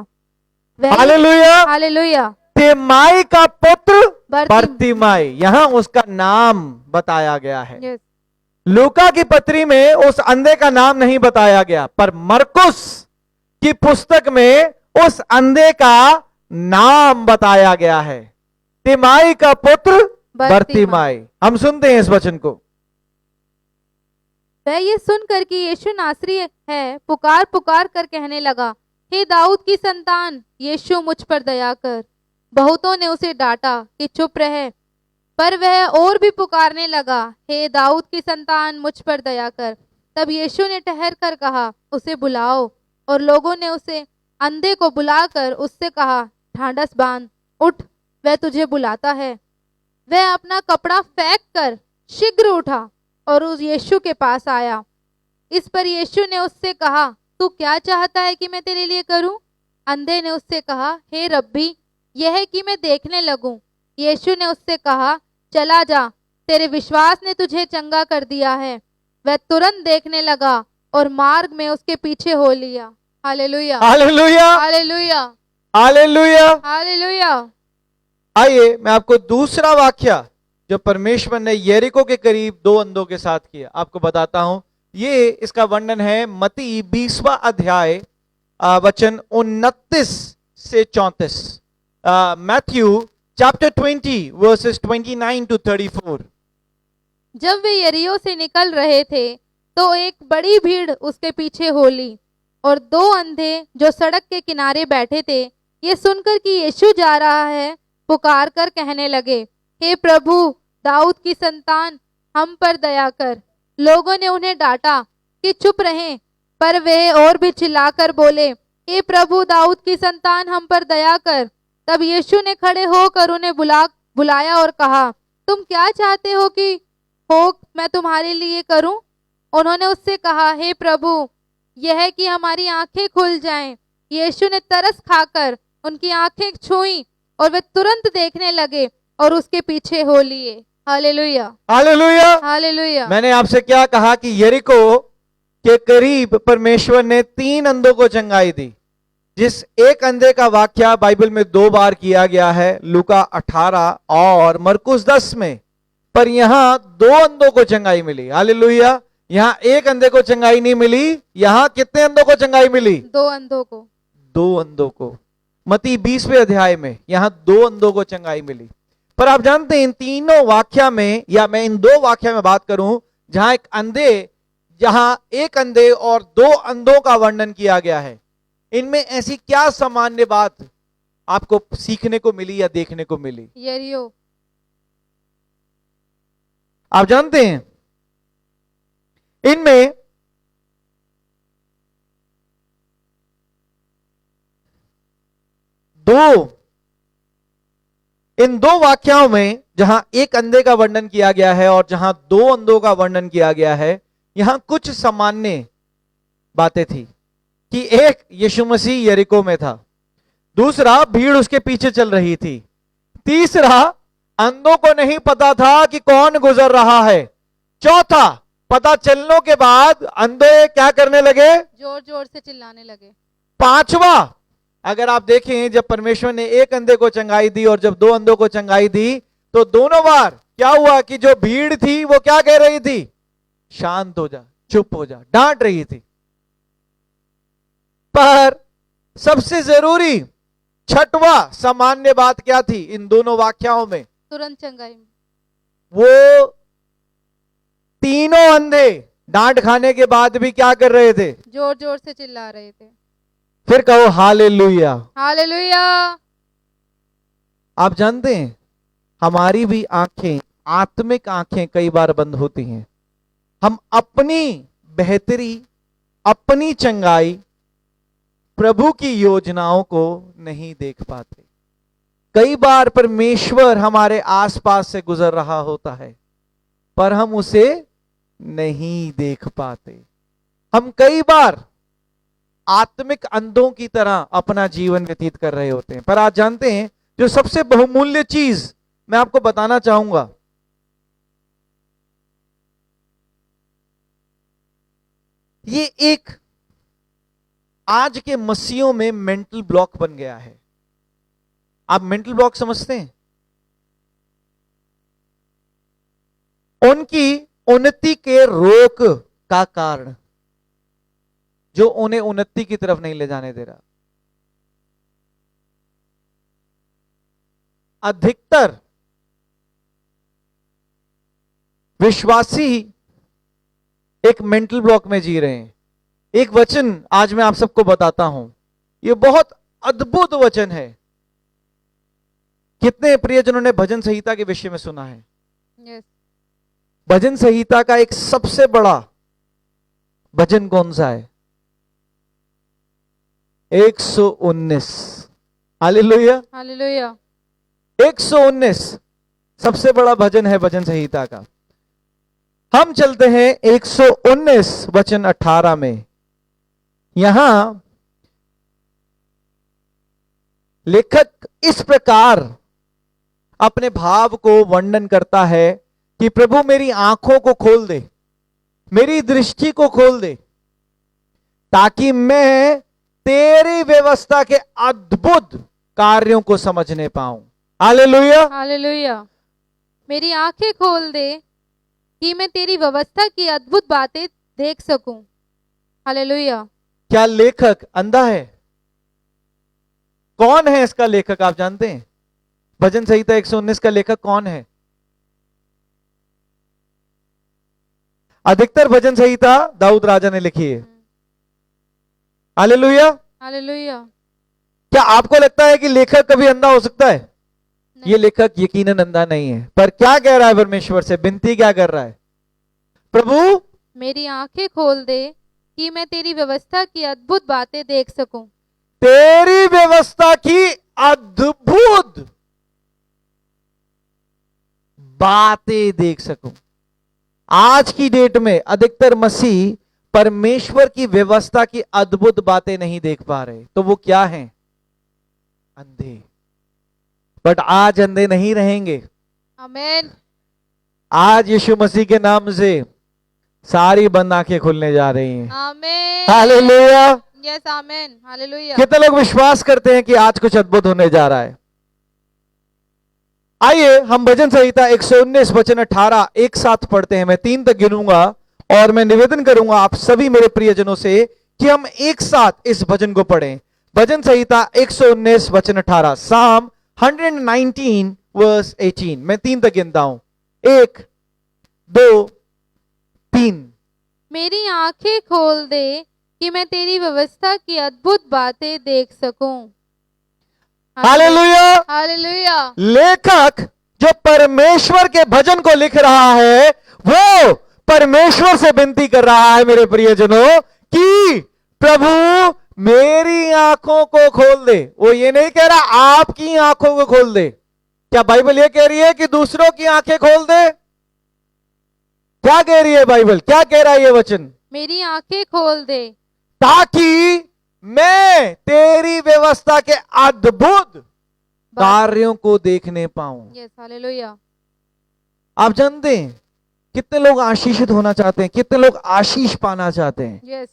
वह हालेलुया। हालेलुया। तिमाई का पुत्र बरतिम- बरतिमाई, यहां उसका नाम बताया गया है। यस, लूका की पत्री में उस अंधे का नाम नहीं बताया गया, पर मरकुस की पुस्तक में उस अंधे का नाम बताया गया है, तिमाई का पुत्र बरतिमाई। हम सुनते हैं इस वचन को। वह ये सुनकर कि यीशु नासरी है, पुकार पुकार कर कहने लगा, हे दाऊद की संतान, यीशु मुझ पर दया कर। बहुतों ने उसे डांटा कि चुप रहे, पर वह और भी पुकारने लगा, हे दाऊद की संतान, मुझ पर दया कर। तब यीशु ने ठहर कर कहा, उसे बुलाओ। और लोगों ने उसे अंधे को बुलाकर उससे कहा, ढांढस बांध, उठ, वह तुझे बुलाता है। वह अपना कपड़ा फेंक कर शीघ्र उठा और उस यीशु के पास आया। इस पर यीशु ने उससे कहा, तू क्या चाहता है कि मैं तेरे लिए करूं? अंधे ने उससे कहा, हे रब्बी, यह है कि मैं देखने लगूं। यीशु ने उससे कहा, चला जा, तेरे विश्वास ने तुझे चंगा कर दिया है। वह तुरंत देखने लगा और मार्ग में उसके पीछे हो लिया। Hallelujah, hallelujah, hallelujah, hallelujah. Hallelujah. आइए मैं आपको दूसरा वाक्य जो परमेश्वर ने यरीको के करीब दो अंधों के साथ किया आपको बताता हूं। ये इसका वर्णन है मत्ती 20वां अध्याय वचन 29 से 34। Matthew chapter 20 versus 29 to 34। जब वे यरीहो से निकल रहे थे तो एक बड़ी भीड़ उसके पीछे हो ली, और दो अंधे जो सड़क के किनारे बैठे थे, ये सुनकर कि यीशु जा रहा है, पुकार कर कहने लगे, हे प्रभु, दाऊद की संतान, हम पर दया कर। लोगों ने उन्हें डांटा कि चुप रहें, पर वे और भी चिल्लाकर बोले, हे प्रभु, दाऊद की संतान, हम पर दया कर। तब यीशु ने खड़े होकर उन्हें बुलाया और कहा, तुम क्या चाहते हो कि मैं तुम्हारे लिए करूं? उन्होंने उससे कहा, हे प्रभु, यह है कि हमारी आंखें खुल जाएं। यीशु ने तरस खाकर उनकी आंखें छुई और वे तुरंत देखने लगे और उसके पीछे हो लिए। Hallelujah, hallelujah, hallelujah. मैंने आपसे क्या कहा कि यरीको के करीब परमेश्वर ने 3 अंधों को चंगाई दी। जिस एक अंधे का वाक्य बाइबल में 2 बार किया गया है, लूका 18 और मरकुस 10 में, पर यहां 2 अंधों को चंगाई मिली। हालेलुया। यहां एक अंधे को चंगाई नहीं मिली, यहां कितने अंधों को चंगाई मिली? 2 अंधों को। 2 अंधों को। मत्ती 20वें अध्याय में यहां 2 अंधों को चंगाई मिली। पर आप जानते हैं इन तीनों वाक्य में, या मैं इन 2 वाक्य में बात करूं जहां एक अंधे और 2 अंधों का वर्णन किया गया है, इनमें ऐसी क्या सामान्य बात आपको सीखने को मिली या देखने को मिली? यरीहो। आप जानते हैं इनमें इन 2 वाक्यों में जहां एक अंधे का वर्णन किया गया है और जहां 2 अंधों का वर्णन किया गया है, यहां कुछ सामान्य बातें थी कि एक यीशु मसीह यरीको में था, दूसरा भीड़ उसके पीछे चल रही थी, तीसरा अंधों को नहीं पता था कि कौन गुजर रहा है, चौथा पता चलने के बाद अंधे क्या करने लगे? जोर जोर से चिल्लाने लगे। पांचवा, अगर आप देखें जब परमेश्वर ने एक अंधे को चंगाई दी और जब 2 अंधों को चंगाई दी, तो दोनों बार क्या हुआ कि जो भीड़ थी वो क्या कह रही थी? शांत हो जा, चुप हो जा, डांट रही थी। पर सबसे जरूरी छठवा सामान्य बात क्या थी इन दोनों वाक्यों में? तुरंत चंगाई। वो तीनों अंधे डांट खाने के बाद भी क्या कर रहे थे? जोर जोर से चिल्ला रहे थे। फिर कहो हालेलुया। हालेलुया। आप जानते हैं हमारी भी आंखें, आत्मिक आंखें कई बार बंद होती हैं। हम अपनी बेहतरी, अपनी चंगाई, प्रभु की योजनाओं को नहीं देख पाते। कई बार परमेश्वर हमारे आसपास से गुजर रहा होता है, पर हम उसे नहीं देख पाते। हम कई बार आत्मिक अंधों की तरह अपना जीवन व्यतीत कर रहे होते हैं। पर आज जानते हैं, जो सबसे बहुमूल्य चीज मैं आपको बताना चाहूंगा, ये एक आज के मसीहों में मेंटल ब्लॉक बन गया है। आप मेंटल ब्लॉक समझते हैं? उनकी उन्नति के रोक का कारण, जो उन्हें उन्नति की तरफ नहीं ले जाने दे रहा। अधिकतर विश्वासी एक मेंटल ब्लॉक में जी रहे हैं। एक वचन आज मैं आप सबको बताता हूं, यह बहुत अद्भुत वचन है। कितने प्रियजनों ने भजन संहिता के विषय में सुना है? Yes. भजन संहिता का एक सबसे बड़ा भजन कौन सा है? 119। Hallelujah, hallelujah. 119 सबसे बड़ा भजन है भजन संहिता का। हम चलते हैं 119 वचन 18 में। यहां लेखक इस प्रकार अपने भाव को वर्णन करता है कि प्रभु मेरी आंखों को खोल दे, मेरी दृष्टि को खोल दे, ताकि मैं तेरी व्यवस्था के अद्भुत कार्यों को समझने पाऊं। Hallelujah, hallelujah. मेरी आंखें खोल दे कि मैं तेरी व्यवस्था की अद्भुत बातें देख सकूं। हालेलुया। क्या लेखक अंधा है? कौन है इसका लेखक, आप जानते हैं? भजन संहिता 119 का लेखक कौन है? अधिकतर भजन संहिता दाऊद राजा ने लिखी है। हालेलुया। हालेलुया। क्या आपको लगता है कि लेखक कभी अंधा हो सकता है? ये लेखक यकीनन अंधा नहीं है। पर क्या कह रहा है परमेश्वर से? विनती क्या कर रहा है? प्रभु मेरी आंखें खोल दे कि मैं तेरी व्यवस्था की अद्भुत बातें देख सकूं। तेरी व्यवस्था की अद्भुत बातें देख सकूं। आज की डेट में अधिकतर मसीह परमेश्वर की व्यवस्था की अद्भुत बातें नहीं देख पा रहे। तो वो क्या हैं? अंधे। बट आज अंधे नहीं रहेंगे। आमीन। आज यीशु मसीह के नाम से सारी बंद आंखें खुलने जा रही हैं। आमीन। हालेलुया। यस, आमीन। हालेलुया। कितने लोग विश्वास करते हैं कि आज कुछ अद्भुत होने जा रहा है? आइए हम भजन संहिता 119 वचन 18 एक साथ पढ़ते हैं। मैं 3 तक गिनूंगा और मैं निवेदन करूंगा आप सभी मेरे प्रियजनों से कि हम एक साथ इस भजन को पढ़ें। भजन संहिता 119 वचन 18, साम 119 वर्स 18। मैं 3 तक गिनता हूं। 1, 2, 3। मेरी आंखें खोल दे कि मैं तेरी व्यवस्था की अद्भुत बातें देख सकूं। हालेलुया। हालेलुया। लेखक जो परमेश्वर के भजन को लिख रहा है, वो परमेश्वर से विनती कर रहा है मेरे प्रियजनों कि प्रभु मेरी आंखों को खोल दे। वो ये नहीं कह रहा आपकी आंखों को खोल दे। क्या बाइबल ये कह रही है कि दूसरों की आंखें खोल दे? क्या कह रही है बाइबल? क्या कह रहा है ये वचन? मेरी आंखें खोल दे ताकि मैं तेरी व्यवस्था के अद्भुत कार्यों को देखने पाऊं। Yes, hallelujah. आप जानते हैं कितने लोग आशीषित होना चाहते हैं, कितने लोग आशीष पाना चाहते हैं। यस।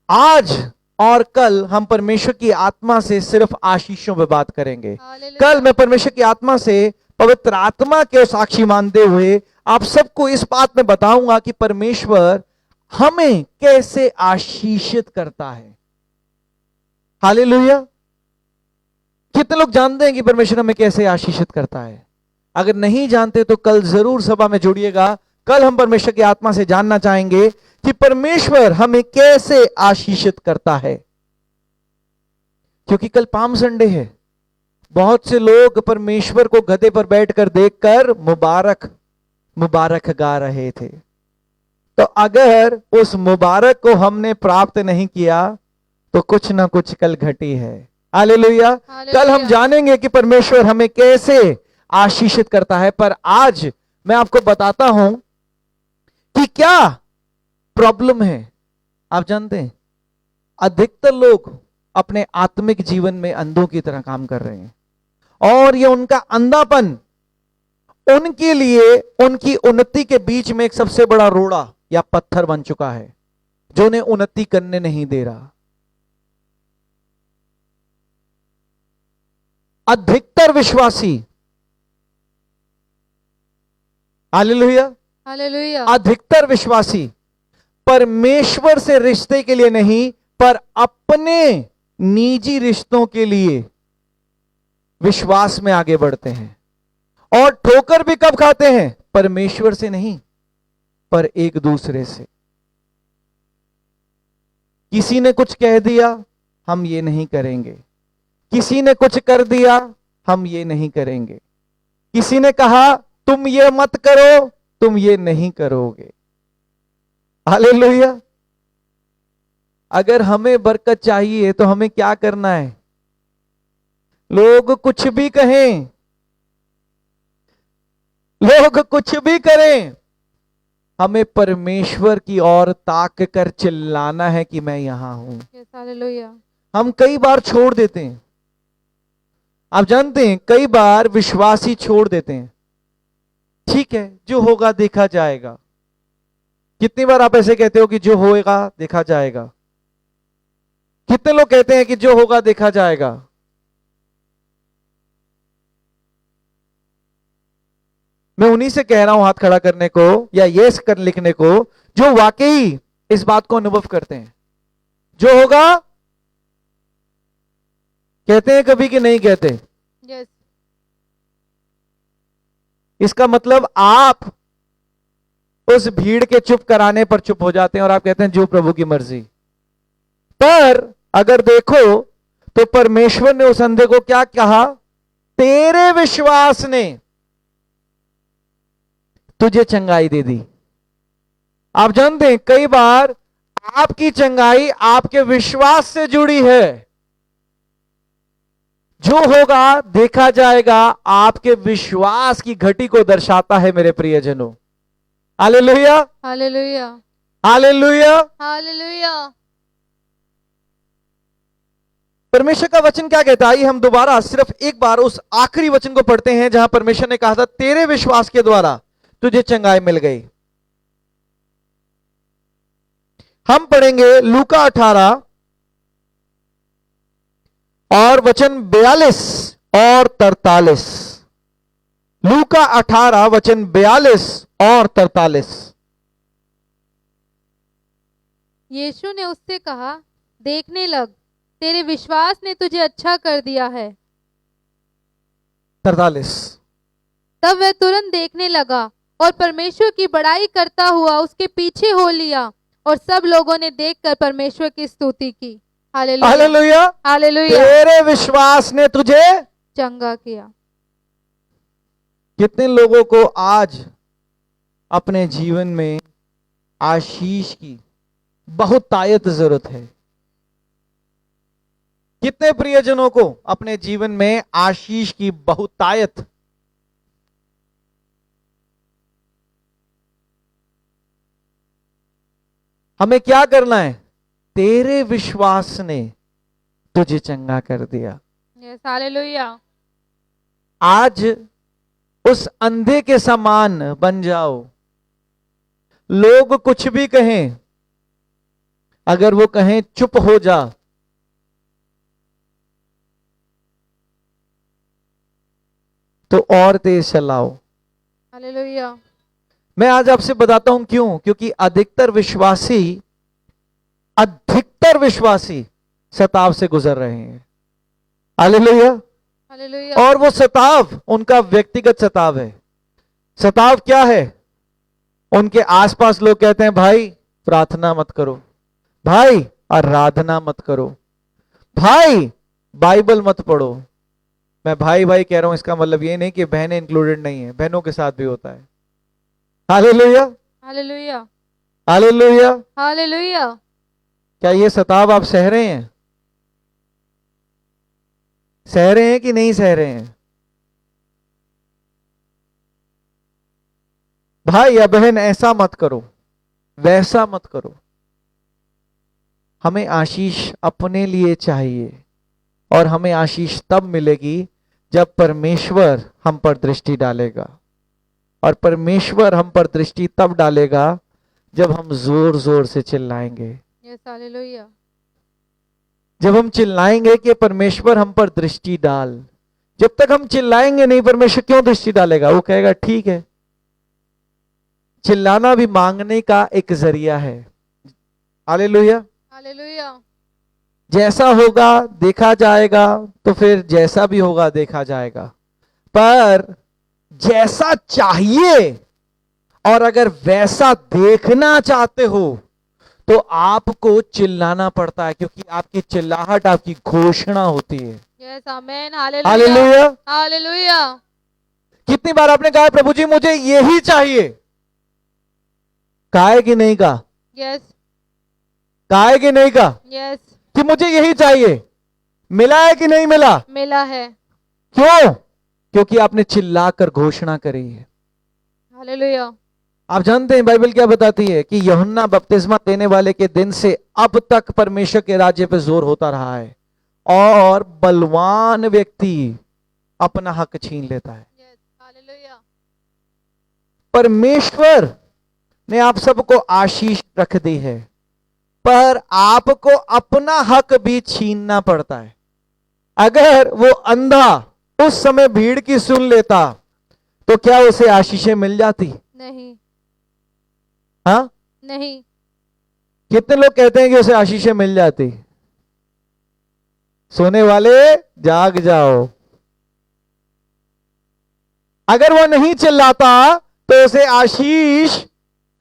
आज और कल हम परमेश्वर की आत्मा से सिर्फ आशीषों पे बात करेंगे। हालेलुया। कल मैं परमेश्वर की आत्मा से पवित्र आत्मा के साक्षी मानते हुए आप सबको इस बात में बताऊंगा कि परमेश्वर हमें कैसे आशीषित करता है। हालेलुया। कितने लोग जानते हैं कि परमेश्वर हमें कैसे आशीषित करता है? अगर नहीं जानते तो कल जरूर सभा में जुड़िएगा। कल हम परमेश्वर की आत्मा से जानना चाहेंगे कि परमेश्वर हमें कैसे आशीषित करता है, क्योंकि कल पाम संडे है। बहुत से लोग परमेश्वर को गधे पर बैठकर देखकर मुबारक मुबारक गा रहे थे। तो अगर उस मुबारक को हमने प्राप्त नहीं किया तो कुछ ना कुछ कल घटी है। हालेलुया। कल हम जानेंगे कि परमेश्वर हमें कैसे आशीषित करता है। पर आज मैं आपको बताता हूं कि क्या प्रॉब्लम है। आप जानते हैं अधिकतर लोग अपने आत्मिक जीवन में अंधों की तरह काम कर रहे हैं, और ये उनका अंधापन उनके लिए उनकी उन्नति के बीच में एक सबसे बड़ा रोड़ा या पत्थर बन चुका है, जो उन्हें उन्नति करने नहीं दे रहा। अधिकतर विश्वासी, हालेलुया, हालेलुया, अधिकतर विश्वासी परमेश्वर से रिश्ते के लिए नहीं, पर अपने निजी रिश्तों के लिए विश्वास में आगे बढ़ते हैं। और ठोकर भी कब खाते हैं? परमेश्वर से नहीं, पर एक दूसरे से। किसी ने कुछ कह दिया, हम ये नहीं करेंगे। किसी ने कुछ कर दिया, हम ये नहीं करेंगे। किसी ने कहा तुम ये मत करो, तुम ये नहीं करोगे। हालेलुया। अगर हमें बरकत चाहिए तो हमें क्या करना है? लोग कुछ भी कहें, लोग कुछ भी करें, हमें परमेश्वर की ओर ताक कर चिल्लाना है कि मैं यहां हूं। हालेलुया। हम कई बार छोड़ देते हैं। आप जानते हैं कई बार विश्वासी छोड़ देते हैं, ठीक है जो होगा देखा जाएगा। कितनी बार आप ऐसे कहते हो कि जो होएगा देखा जाएगा? कितने लोग कहते हैं कि जो होगा देखा जाएगा? मैं उन्हीं से कह रहा हूं हाथ खड़ा करने को या यस कर लिखने को, जो वाकई इस बात को अनुभव करते हैं। जो होगा कहते हैं कभी कि नहीं कहते? यस। इसका मतलब आप उस भीड़ के चुप कराने पर चुप हो जाते हैं और आप कहते हैं जो प्रभु की मर्जी। पर अगर देखो तो परमेश्वर ने उस अंधे को क्या कहा? तेरे विश्वास ने तुझे चंगाई दे दी। आप जानते हैं कई बार आपकी चंगाई आपके विश्वास से जुड़ी है। जो होगा देखा जाएगा आपके विश्वास की घटी को दर्शाता है मेरे प्रियजनों। Hallelujah, hallelujah, hallelujah. हालेलुया। परमेश्वर का वचन क्या कहता है? हम दोबारा सिर्फ एक बार उस आखिरी वचन को पढ़ते हैं जहां परमेश्वर ने कहा था तेरे विश्वास के द्वारा तुझे चंगाई मिल गई। हम पढ़ेंगे लूका 18 और वचन 42 और 43। लूका 18 वचन 42 और 43। यीशु ने उससे कहा, देखने लग, तेरे विश्वास ने तुझे अच्छा कर दिया है। 43। तब वह तुरंत देखने लगा और परमेश्वर की बड़ाई करता हुआ उसके पीछे हो लिया, और सब लोगों ने देखकर परमेश्वर की स्तुति की। Hallelujah, hallelujah. हालेलुया। तेरे विश्वास ने तुझे चंगा किया। कितने लोगों को आज अपने जीवन में आशीष की बहुत तायत जरूरत है? कितने प्रियजनों को अपने जीवन में आशीष की बहुत तायत? हमें क्या करना है? तेरे विश्वास ने तुझे चंगा कर दिया। Yes, hallelujah. आज उस अंधे के समान बन जाओ। लोग कुछ भी कहें, अगर वो कहें चुप हो जा, तो और तेज चलाओ। हालेलुया। मैं आज आपसे बताता हूं क्यों? क्योंकि अधिकतर विश्वासी सताव से गुजर रहे हैं। Hallelujah, hallelujah. और वो सताव उनका व्यक्तिगत सताव है। सताव क्या है? उनके आसपास लोग कहते हैं भाई प्रार्थना मत करो, भाई आराधना मत करो, भाई बाइबल मत पढ़ो, मैं भाई भाई कह रहा हूं, इसका मतलब ये नहीं कि बहनें इंक्लूडेड नहीं है, बहनों के साथ भी होता है। Hallelujah, hallelujah, hallelujah. हालेलुया। क्या ये सताव आप सह रहे हैं? सह रहे हैं कि नहीं सह रहे हैं? भाई या बहन, ऐसा मत करो, वैसा मत करो। हमें आशीष अपने लिए चाहिए, और हमें आशीष तब मिलेगी जब परमेश्वर हम पर दृष्टि डालेगा। और परमेश्वर हम पर दृष्टि तब डालेगा जब हम जोर जोर से चिल्लाएंगे। Yes, hallelujah. जब हम चिल्लाएंगे कि परमेश्वर हम पर दृष्टि डाल। जब तक हम चिल्लाएंगे नहीं, परमेश्वर क्यों दृष्टि डालेगा? वो कहेगा ठीक है। चिल्लाना भी मांगने का एक जरिया है। हालेलुया। हालेलुया, जैसा होगा देखा जाएगा, तो फिर जैसा भी होगा देखा जाएगा। पर जैसा चाहिए, और अगर वैसा देखना चाहते हो, तो आपको चिल्लाना पड़ता है, क्योंकि आपकी चिल्लाहट आपकी घोषणा होती है। यस, आमेन, हालेलुया, हालेलुया। हालेलुया। कितनी बार आपने कहा प्रभु जी मुझे यही चाहिए? कहा है कि नहीं कहा? यस, कहा है कि नहीं कहा यस, कि मुझे यही चाहिए? मिला है कि नहीं मिला? मिला है। क्यों? क्योंकि आपने चिल्लाकर घोषणा करी है। हालेलुया, आप जानते हैं बाइबल क्या बताती है कि यूहन्ना बपतिस्मा देने वाले के दिन से अब तक परमेश्वर के राज्य पे जोर होता रहा है, और बलवान व्यक्ति अपना हक छीन लेता है। Yes, hallelujah. परमेश्वर ने आप सबको आशीष रख दी है, पर आपको अपना हक भी छीनना पड़ता है। अगर वो अंधा उस समय भीड़ की सुन लेता, तो क्या उसे आशीषें मिल जाती? नहीं, हाँ? नहीं। कितने लोग कहते हैं कि उसे आशीषें मिल जाती? सोने वाले जाग जाओ। अगर वो नहीं चिल्लाता, तो उसे आशीष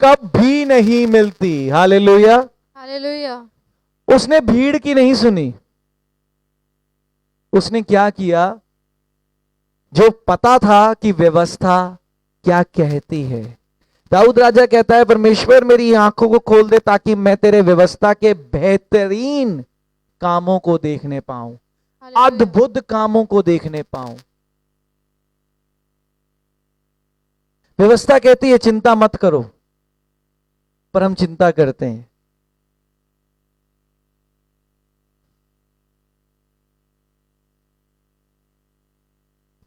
कभी नहीं मिलती। हालेलुया। हालेलुया, उसने भीड़ की नहीं सुनी। उसने क्या किया? जो पता था कि व्यवस्था क्या कहती है। दाऊद राजा कहता है, परमेश्वर मेरी आंखों को खोल दे ताकि मैं तेरे व्यवस्था के बेहतरीन कामों को देखने पाऊं, हालेलुया। अद्भुत कामों को देखने पाऊं। व्यवस्था कहती है चिंता मत करो, पर हम चिंता करते हैं।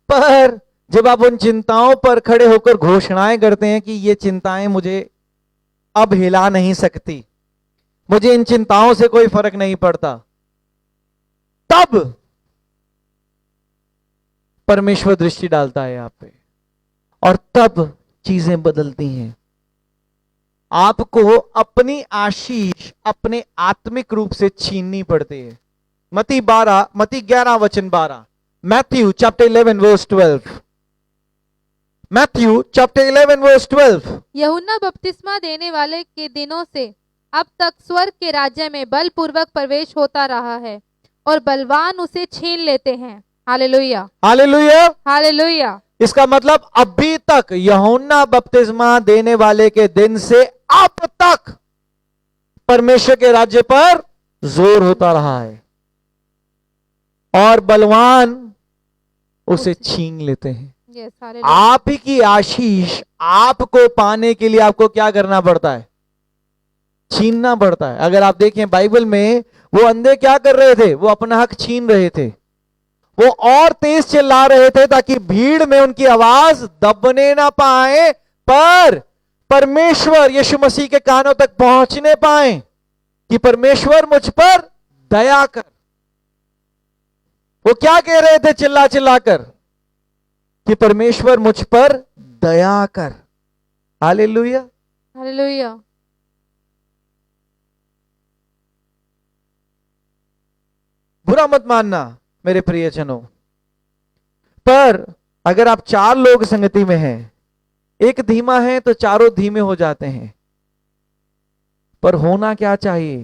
पर जब आप उन चिंताओं पर खड़े होकर घोषणाएं करते हैं कि ये चिंताएं मुझे अब हिला नहीं सकती, मुझे इन चिंताओं से कोई फर्क नहीं पड़ता, तब परमेश्वर दृष्टि डालता है आप पे, और तब चीजें बदलती हैं। आपको अपनी आशीष अपने आत्मिक रूप से छीननी पड़ती है। मती 11 वचन 12, Matthew chapter 11 verse 12। Matthew chapter 11 verse 12। यूहन्ना बपतिस्मा देने वाले के दिनों से अब तक स्वर्ग के राज्य में बलपूर्वक प्रवेश होता रहा है, और बलवान उसे छीन लेते हैं। Hallelujah, hallelujah. हालेलुया। इसका मतलब अभी तक यूहन्ना बपतिस्मा देने वाले के दिन से अब तक परमेश्वर के राज्य पर जोर होता रहा है, और बलवान उसे छीन लेते हैं। Yes, hallelujah. आप ही की आशीष आपको पाने के लिए आपको क्या करना पड़ता है? छीनना पड़ता है। अगर आप देखें बाइबल में, वो अंधे क्या कर रहे थे? वो अपना हक छीन रहे थे। वो और तेज चिल्ला रहे थे ताकि भीड़ में उनकी आवाज दबने ना पाए, पर परमेश्वर यीशु मसीह के कानों तक पहुंचने पाए कि परमेश्वर मुझ पर दया कर। वो क्या कह रहे थे चिल्ला चिल्ला कर? कि परमेश्वर मुझ पर दया कर। Hallelujah, hallelujah. बुरा मत मानना मेरे प्रियजनों, पर अगर आप 4 लोग संगति में हैं, एक धीमा है तो चारों धीमे हो जाते हैं। पर होना क्या चाहिए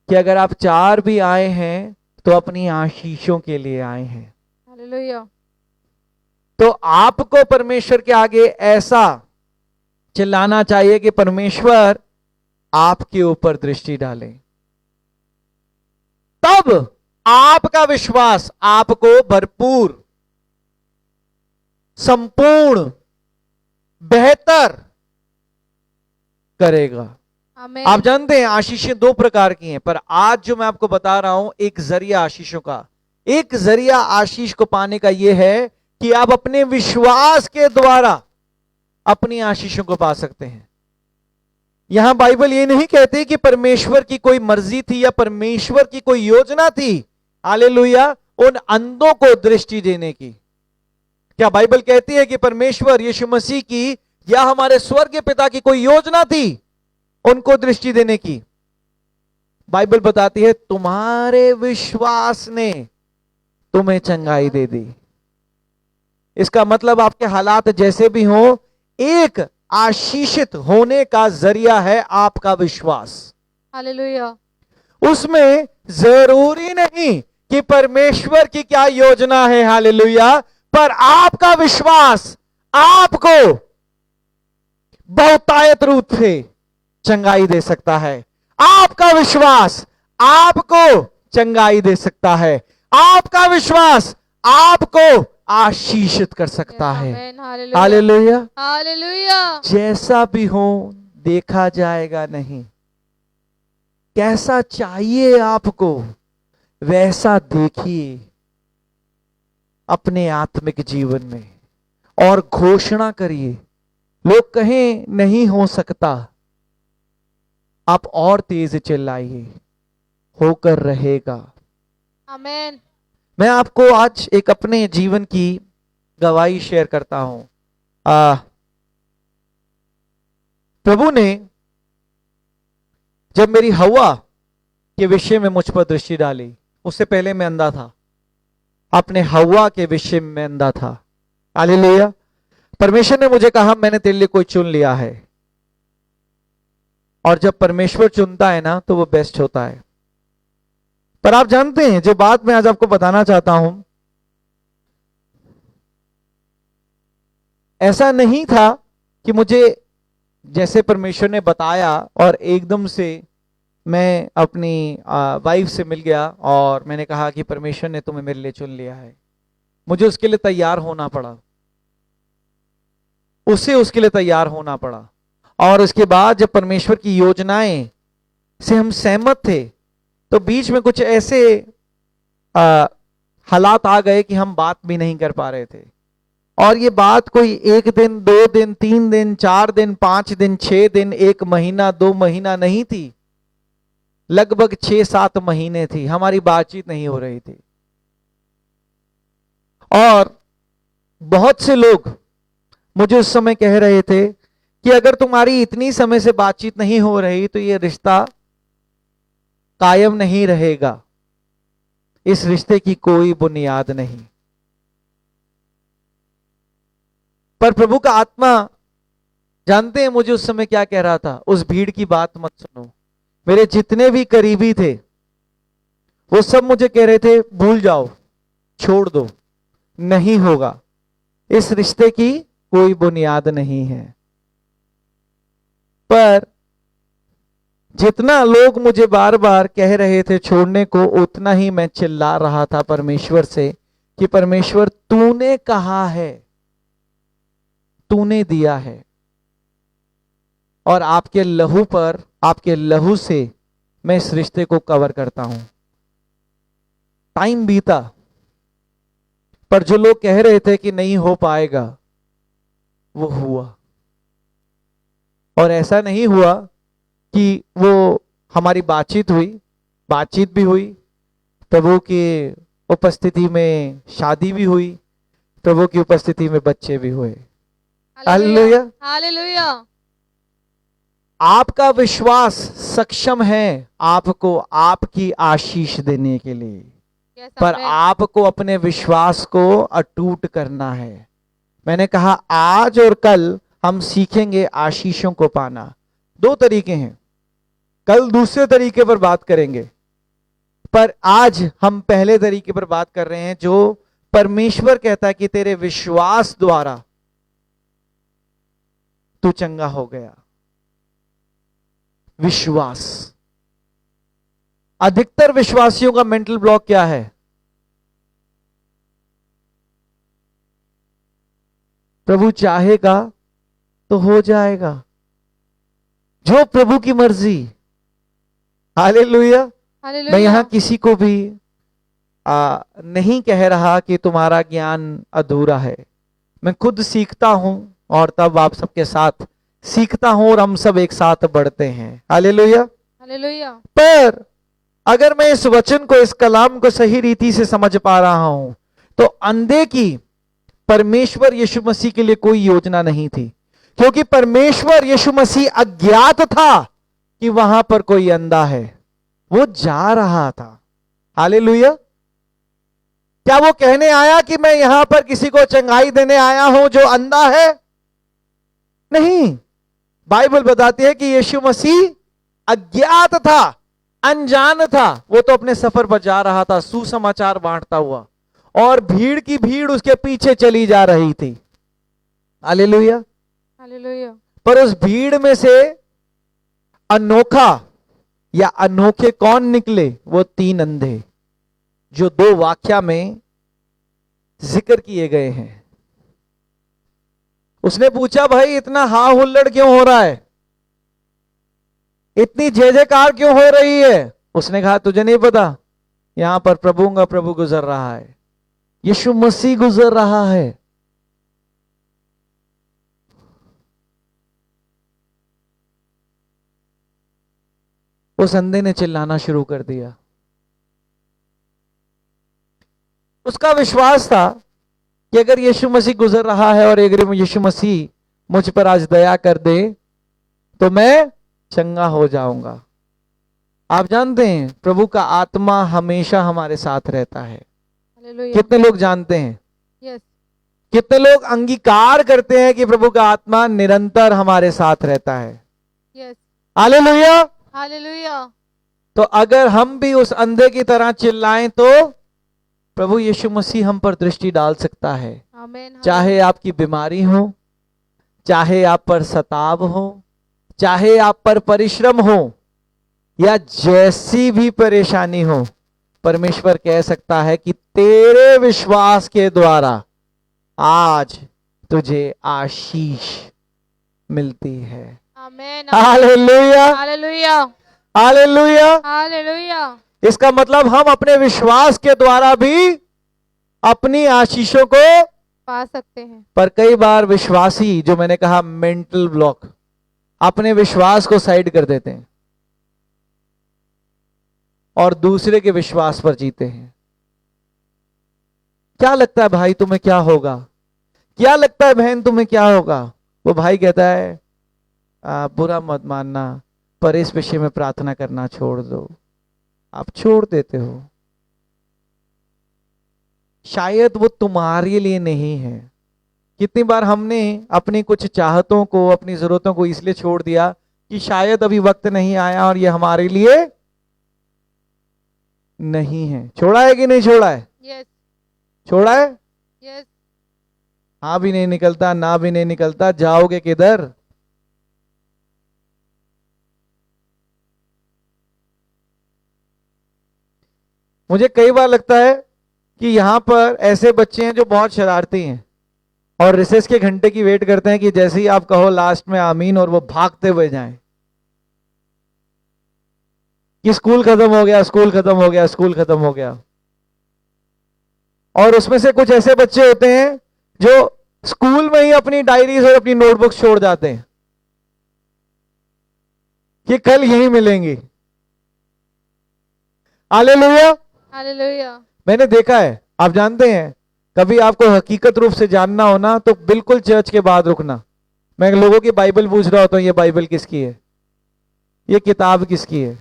कि अगर आप 4 भी आए हैं तो अपनी आशीषों के लिए आए हैं। हालेलुया। तो आपको परमेश्वर के आगे ऐसा चिल्लाना चाहिए कि परमेश्वर आपके ऊपर दृष्टि डाले, तब आपका विश्वास आपको भरपूर, संपूर्ण, बेहतर करेगा। आमीन। आप जानते हैं आशीषें दो प्रकार की हैं, पर आज जो मैं आपको बता रहा हूं एक जरिया आशीषों का, एक जरिया आशीष को पाने का यह है कि आप अपने विश्वास के द्वारा अपनी आशीषों को पा सकते हैं। यहां बाइबल ये नहीं कहती कि परमेश्वर की कोई मर्जी थी या परमेश्वर की कोई योजना थी, हालेलुया, उन अंधों को दृष्टि देने की। क्या बाइबल कहती है कि परमेश्वर यीशु मसीह की या हमारे स्वर्गीय पिता की कोई योजना थी उनको दृष्टि देने की? बाइबल बताती है तुम्हारे विश्वास ने तुम्हें चंगाई दे दी। इसका मतलब आपके हालात जैसे भी हो, एक आशीषित होने का जरिया है आपका विश्वास। हालेलुया। उसमें जरूरी नहीं कि परमेश्वर की क्या योजना है, हालेलुया, पर आपका विश्वास आपको बहुतायत रूप से चंगाई दे सकता है। आपका विश्वास आपको चंगाई दे सकता है। आपका विश्वास आपको आशीषित कर सकता है। आमीन। हालेलुया। हालेलुया। हालेलुया। जैसा भी हो देखा जाएगा नहीं, कैसा चाहिए आपको वैसा देखिए अपने आत्मिक जीवन में और घोषणा करिए। लोग कहें नहीं हो सकता, आप और तेज चिल्लाइए, होकर रहेगा। आमीन। मैं आपको आज एक अपने जीवन की गवाही शेयर करता हूं। प्रभु ने जब मेरी हवा के विषय में मुझ पर दृष्टि डाली, उससे पहले मैं अंधा था, अपने हवा के विषय में अंधा था। हालेलुया। परमेश्वर ने मुझे कहा मैंने तेरे लिए कोई चुन लिया है, और जब परमेश्वर चुनता है ना तो वो बेस्ट होता है। पर आप जानते हैं जो बात मैं आज आपको बताना चाहता हूं, ऐसा नहीं था कि मुझे जैसे परमेश्वर ने बताया और एकदम से मैं अपनी वाइफ से मिल गया और मैंने कहा कि परमेश्वर ने तुम्हें मेरे लिए चुन लिया है। मुझे उसके लिए तैयार होना पड़ा, उसके लिए तैयार होना पड़ा। और उसके बाद जब परमेश्वर की योजनाएं से हम सहमत थे तो बीच में कुछ ऐसे हालात आ गए कि हम बात भी नहीं कर पा रहे थे। और ये बात कोई 1 दिन 2 दिन 3 दिन 4 दिन 5 दिन 6 दिन 1 महीना 2 महीना नहीं थी, लगभग 6-7 महीने थी हमारी बातचीत नहीं हो रही थी। और बहुत से लोग मुझे उस समय कह रहे थे कि अगर तुम्हारी इतनी समय से बातचीत नहीं हो रही तो ये रिश्ता कायम नहीं रहेगा, इस रिश्ते की कोई बुनियाद नहीं। पर प्रभु का आत्मा जानते हैं मुझे उस समय क्या कह रहा था? उस भीड़ की बात मत सुनो। मेरे जितने भी करीबी थे वो सब मुझे कह रहे थे भूल जाओ, छोड़ दो, नहीं होगा, इस रिश्ते की कोई बुनियाद नहीं है। पर जितना लोग मुझे बार बार कह रहे थे छोड़ने को, उतना ही मैं चिल्ला रहा था परमेश्वर से कि परमेश्वर तूने कहा है, तूने दिया है, और आपके लहू पर, आपके लहू से मैं इस रिश्ते को कवर करता हूं। टाइम बीता, पर जो लोग कह रहे थे कि नहीं हो पाएगा वो हुआ। और ऐसा नहीं हुआ कि वो हमारी बातचीत हुई, बातचीत भी हुई, प्रभु की उपस्थिति में शादी भी हुई, प्रभु की उपस्थिति में बच्चे भी हुए। हालेलुया। हालेलुया। आपका विश्वास सक्षम है आपको आपकी आशीष देने के लिए, पर आपको अपने विश्वास को अटूट करना है। मैंने कहा आज और कल हम सीखेंगे आशीषों को पाना। 2 तरीके हैं, कल दूसरे तरीके पर बात करेंगे, पर आज हम पहले तरीके पर बात कर रहे हैं जो परमेश्वर कहता है कि तेरे विश्वास द्वारा तू चंगा हो गया। विश्वास। अधिकतर विश्वासियों का मेंटल ब्लॉक क्या है? प्रभु चाहेगा तो हो जाएगा, जो प्रभु की मर्जी। हालेलुया। हालेलुया। मैं यहां किसी को भी नहीं कह रहा कि तुम्हारा ज्ञान अधूरा है। मैं खुद सीखता हूं और तब आप सबके साथ सीखता हूं और हम सब एक साथ बढ़ते हैं। हालेलुया। हालेलुया। पर अगर मैं इस वचन को, इस कलाम को सही रीति से समझ पा रहा हूं तो अंधे की परमेश्वर यीशु मसीह के लिए कोई योजना नहीं थी, क्योंकि परमेश्वर यीशु मसीह अज्ञात था कि वहां पर कोई अंधा है। वो जा रहा था। हालेलुया। क्या वो कहने आया कि मैं यहां पर किसी को चंगाई देने आया हूं जो अंधा है? नहीं। बाइबल बताती है कि यीशु मसीह अज्ञात था, अनजान था। वो तो अपने सफर पर जा रहा था सुसमाचार बांटता हुआ, और भीड़ की भीड़ उसके पीछे चली जा रही थी। हालेलुया। हालेलुया। पर उस भीड़ में से अनोखा या अनोखे कौन निकले? वो 3 अंधे जो 2 वाक्या में जिक्र किए गए हैं। उसने पूछा, भाई इतना हा हुल्लड़ क्यों हो रहा है, इतनी जय जयकार क्यों हो रही है? उसने कहा, तुझे नहीं पता, यहां पर प्रभु गुजर रहा है, यीशु मसीह गुजर रहा है। उस अंधे ने चिल्लाना शुरू कर दिया। उसका विश्वास था कि अगर यीशु मसीह गुजर रहा है और अगर यीशु मसीह मुझ पर आज दया कर दे तो मैं चंगा हो जाऊंगा। आप जानते हैं प्रभु का आत्मा हमेशा हमारे साथ रहता है। हालेलुया। कितने लोग जानते हैं? यस। कितने लोग अंगीकार करते हैं कि प्रभु का आत्मा निरंतर हमारे साथ रहता है? यस। हालेलुया। हालेलुया। तो अगर हम भी उस अंधे की तरह चिल्लाएं तो प्रभु यीशु मसीह हम पर दृष्टि डाल सकता है। आमीन। चाहे आपकी बीमारी हो, चाहे आप पर सताव हो, चाहे आप पर परिश्रम हो, या जैसी भी परेशानी हो, परमेश्वर कह सकता है कि तेरे विश्वास के द्वारा आज तुझे आशीष मिलती है। आमीन। हालेलुया। हालेलुया। हालेलुया। हालेलुया। इसका मतलब हम अपने विश्वास के द्वारा भी अपनी आशीषों को पा सकते हैं। पर कई बार विश्वासी, जो मैंने कहा मेंटल ब्लॉक, अपने विश्वास को साइड कर देते हैं और दूसरे के विश्वास पर जीते हैं। क्या लगता है भाई तुम्हें क्या होगा? क्या लगता है बहन तुम्हें क्या होगा? वो भाई कहता है बुरा मत मानना, पर इस विषय में प्रार्थना करना छोड़ दो। आप छोड़ देते हो। शायद वो तुम्हारे लिए नहीं है। कितनी बार हमने अपनी कुछ चाहतों को, अपनी जरूरतों को इसलिए छोड़ दिया कि शायद अभी वक्त नहीं आया और ये हमारे लिए नहीं है। छोड़ा है कि नहीं छोड़ा है? यस। छोड़ा है? यस। हाँ भी नहीं निकलता, ना भी नहीं निकलता, जाओगे किधर? मुझे कई बार लगता है कि यहां पर ऐसे बच्चे हैं जो बहुत शरारती हैं और रिसेस के घंटे की वेट करते हैं कि जैसे ही आप कहो लास्ट में आमीन और वो भागते हुए जाएं कि स्कूल खत्म हो गया, स्कूल खत्म हो गया, स्कूल खत्म हो गया। और उसमें से कुछ ऐसे बच्चे होते हैं जो स्कूल में ही अपनी डायरीज और अपनी नोटबुक्स छोड़ जाते हैं कि कल यहीं मिलेंगी। हालेलुया। हालेलुया। मैंने देखा है, आप जानते हैं, कभी आपको हकीकत रूप से जानना हो ना तो बिल्कुल चर्च के बाद रुकना। मैं लोगों की बाइबल पूछ रहा होता हूं, ये बाइबल किसकी है, ये किताब किसकी है।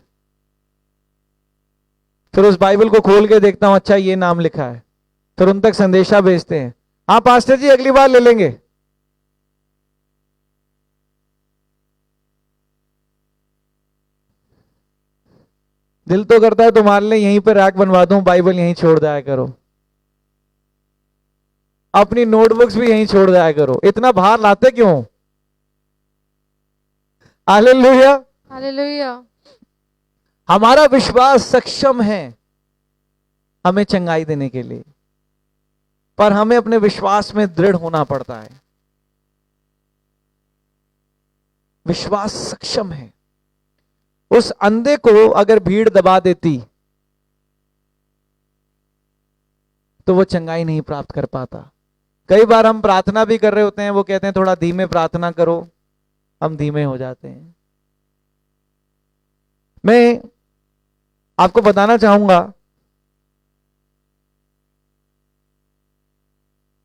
फिर उस बाइबल को खोल के देखता हूं, अच्छा ये नाम लिखा है। फिर उन तक संदेशा भेजते हैं, हाँ पास्टर जी अगली बार ले लेंगे। दिल तो करता है तुम्हारे लिए यहीं पर रैक बनवा दूं, बाइबल यहीं छोड़ दिया करो। अपनी नोटबुक्स भी यहीं छोड़ जाया करो, इतना भार लाते क्यों? हालेलुया। हालेलुया। हमारा विश्वास सक्षम है हमें चंगाई देने के लिए, पर हमें अपने विश्वास में दृढ़ होना पड़ता है। विश्वास सक्षम है। उस अंधे को अगर भीड़ दबा देती तो वो चंगाई नहीं प्राप्त कर पाता। कई बार हम प्रार्थना भी कर रहे होते हैं, वो कहते हैं थोड़ा धीमे प्रार्थना करो, हम धीमे हो जाते हैं। मैं आपको बताना चाहूंगा,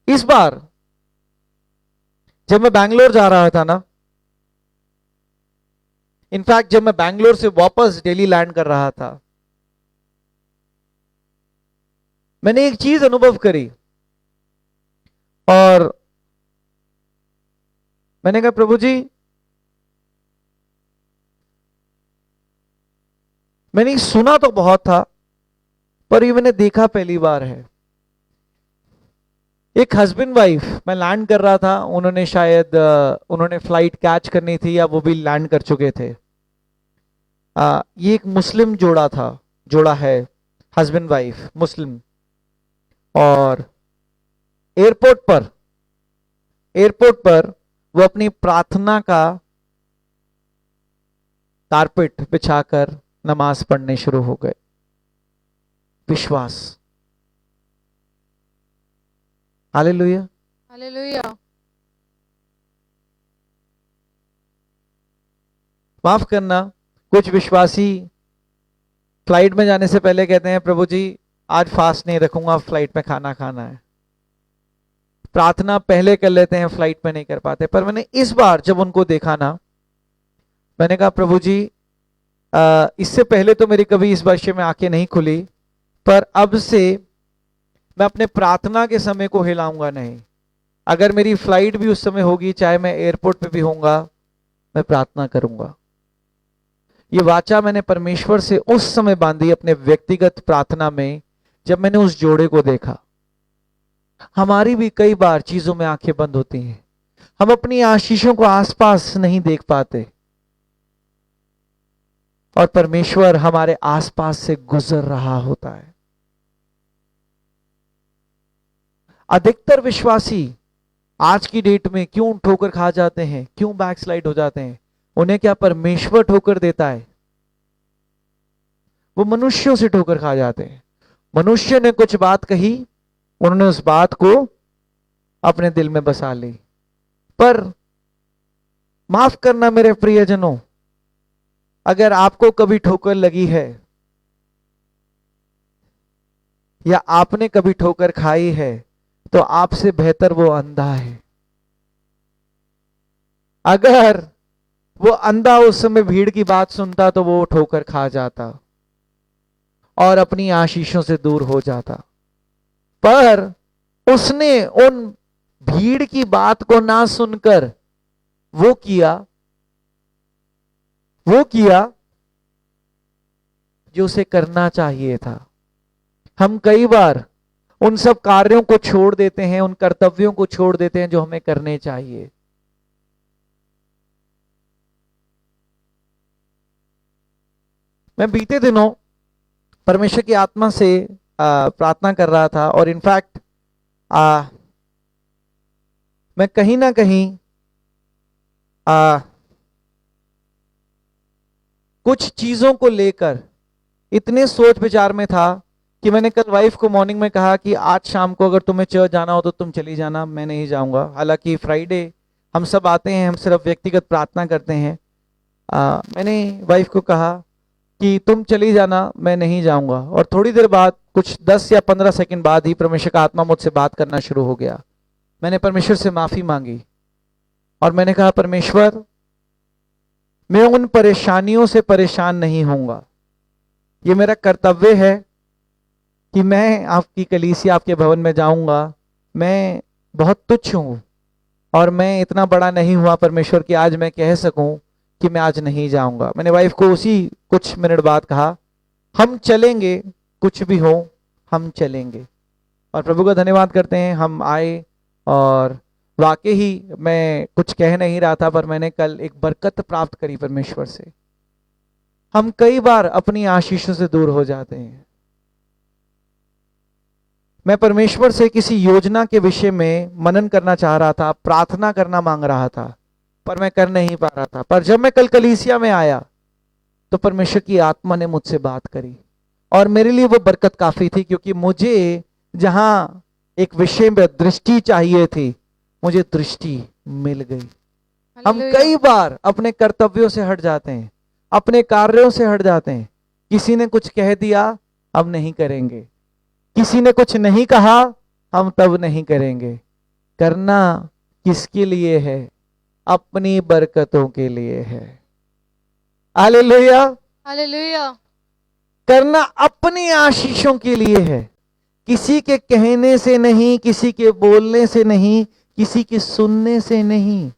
इस बार जब मैं बैंगलोर जा रहा था ना, इनफैक्ट जब मैं बैंगलोर से वापस दिल्ली लैंड कर रहा था, मैंने एक चीज अनुभव करी और मैंने कहा प्रभु जी, मैंने सुना तो बहुत था पर ये मैंने देखा पहली बार है। एक हस्बैंड वाइफ, मैं लैंड कर रहा था, उन्होंने शायद उन्होंने फ्लाइट कैच करनी थी या वो भी लैंड कर चुके थे। ये एक मुस्लिम जोड़ा है, हस्बैंड वाइफ मुस्लिम, और एयरपोर्ट पर वो अपनी प्रार्थना का कारपेट बिछाकर नमाज पढ़ने शुरू हो गए। विश्वास। हालेलुया। हालेलुया। माफ करना, कुछ विश्वासी फ्लाइट में जाने से पहले कहते हैं प्रभु जी आज फास्ट नहीं रखूंगा, फ्लाइट में खाना खाना है। प्रार्थना पहले कर लेते हैं, फ्लाइट में नहीं कर पाते। पर मैंने इस बार जब उनको देखा ना, मैंने कहा प्रभु जी इससे पहले तो मेरी कभी इस विषय में आंखें नहीं खुली, पर अब से मैं अपने प्रार्थना के समय को हिलाऊंगा नहीं। अगर मेरी फ्लाइट भी उस समय होगी, चाहे मैं एयरपोर्ट पे भी होऊंगा, मैं प्रार्थना करूंगा। ये वाचा मैंने परमेश्वर से उस समय बांधी अपने व्यक्तिगत प्रार्थना में, जब मैंने उस जोड़े को देखा। हमारी भी कई बार चीजों में आंखें बंद होती हैं, हम अपनी आशीषों को आसपास नहीं देख पाते और परमेश्वर हमारे आसपास से गुजर रहा होता है। अधिकतर विश्वासी आज की डेट में क्यों ठोकर खा जाते हैं, क्यों बैकस्लाइड हो जाते हैं? उन्हें क्या परमेश्वर ठोकर देता है? वो मनुष्यों से ठोकर खा जाते हैं। मनुष्य ने कुछ बात कही, उन्होंने उस बात को अपने दिल में बसा ली। पर माफ करना मेरे प्रियजनों, अगर आपको कभी ठोकर लगी है या आपने कभी ठोकर खाई है, तो आपसे बेहतर वो अंधा है। अगर वो अंधा उस समय भीड़ की बात सुनता तो वो ठोकर खा जाता और अपनी आशीषों से दूर हो जाता। पर उसने उन भीड़ की बात को ना सुनकर वो किया जो उसे करना चाहिए था। हम कई बार उन सब कार्यों को छोड़ देते हैं, उन कर्तव्यों को छोड़ देते हैं जो हमें करने चाहिए। मैं बीते दिनों परमेश्वर की आत्मा से प्रार्थना कर रहा था और इनफैक्ट मैं कहीं ना कहीं कुछ चीजों को लेकर इतने सोच विचार में था कि मैंने कल वाइफ को मॉर्निंग में कहा कि आज शाम को अगर तुम्हें चर्च जाना हो तो तुम चली जाना, मैं नहीं जाऊंगा। हालांकि फ्राइडे हम सब आते हैं, हम सिर्फ व्यक्तिगत प्रार्थना करते हैं। मैंने वाइफ को कहा कि तुम चली जाना, मैं नहीं जाऊंगा। और थोड़ी देर बाद, कुछ 10 या 15 सेकंड बाद ही परमेश्वर का आत्मा मुझसे बात करना शुरू हो गया। मैंने परमेश्वर से माफी मांगी और मैंने कहा परमेश्वर, मैं उन परेशानियों से परेशान नहीं होऊंगा। ये मेरा कर्तव्य है कि मैं आपकी कलीसिया, आपके भवन में जाऊंगा। मैं बहुत तुच्छ हूं और मैं इतना बड़ा नहीं हुआ परमेश्वर कि आज मैं कह सकूं कि मैं आज नहीं जाऊंगा। मैंने वाइफ को उसी कुछ मिनट बाद कहा, हम चलेंगे, कुछ भी हो हम चलेंगे। और प्रभु का धन्यवाद करते हैं, हम आए और वाकई ही मैं कुछ कह नहीं रहा था, पर मैंने कल एक बरकत प्राप्त करी परमेश्वर से। हम कई बार अपनी आशीषों से दूर हो जाते हैं। मैं परमेश्वर से किसी योजना के विषय में मनन करना चाह रहा था, प्रार्थना करना मांग रहा था, पर मैं कर नहीं पा रहा था। पर जब मैं कल कलीसिया में आया तो परमेश्वर की आत्मा ने मुझसे बात करी और मेरे लिए वो बरकत काफी थी, क्योंकि मुझे जहां एक विषय में दृष्टि चाहिए थी, मुझे दृष्टि मिल गई। हम कई बार अपने कर्तव्यों से हट जाते हैं, अपने कार्यों से हट जाते हैं। किसी ने कुछ कह दिया, अब नहीं करेंगे। किसी ने कुछ नहीं कहा, हम तब नहीं करेंगे। करना किसके लिए है? अपनी बरकतों के लिए है। Hallelujah, hallelujah. करना अपनी आशीषों के लिए है, किसी के कहने से नहीं, किसी के बोलने से नहीं, किसी के सुनने से नहीं।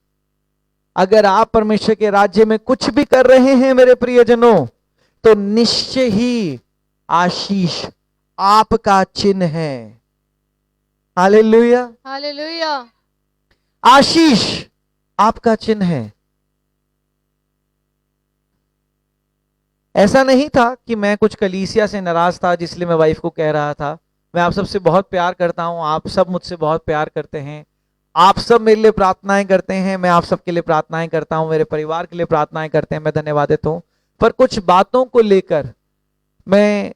अगर आप परमेश्वर के राज्य में कुछ भी कर रहे हैं मेरे प्रियजनों, तो निश्चय ही आशीष आपका चिन्ह है। Hallelujah, hallelujah. आशीष आपका चिन्ह है। ऐसा नहीं था कि मैं कुछ कलीसिया से नाराज था जिसलिए मैं वाइफ को कह रहा था। मैं आप सबसे बहुत प्यार करता हूं, आप सब मुझसे बहुत प्यार करते हैं, आप सब मेरे लिए प्रार्थनाएं करते हैं, मैं आप सबके लिए प्रार्थनाएं करता हूं, मेरे परिवार के लिए प्रार्थनाएं करते हैं, मैं धन्यवादित हूं। पर कुछ बातों को लेकर मैं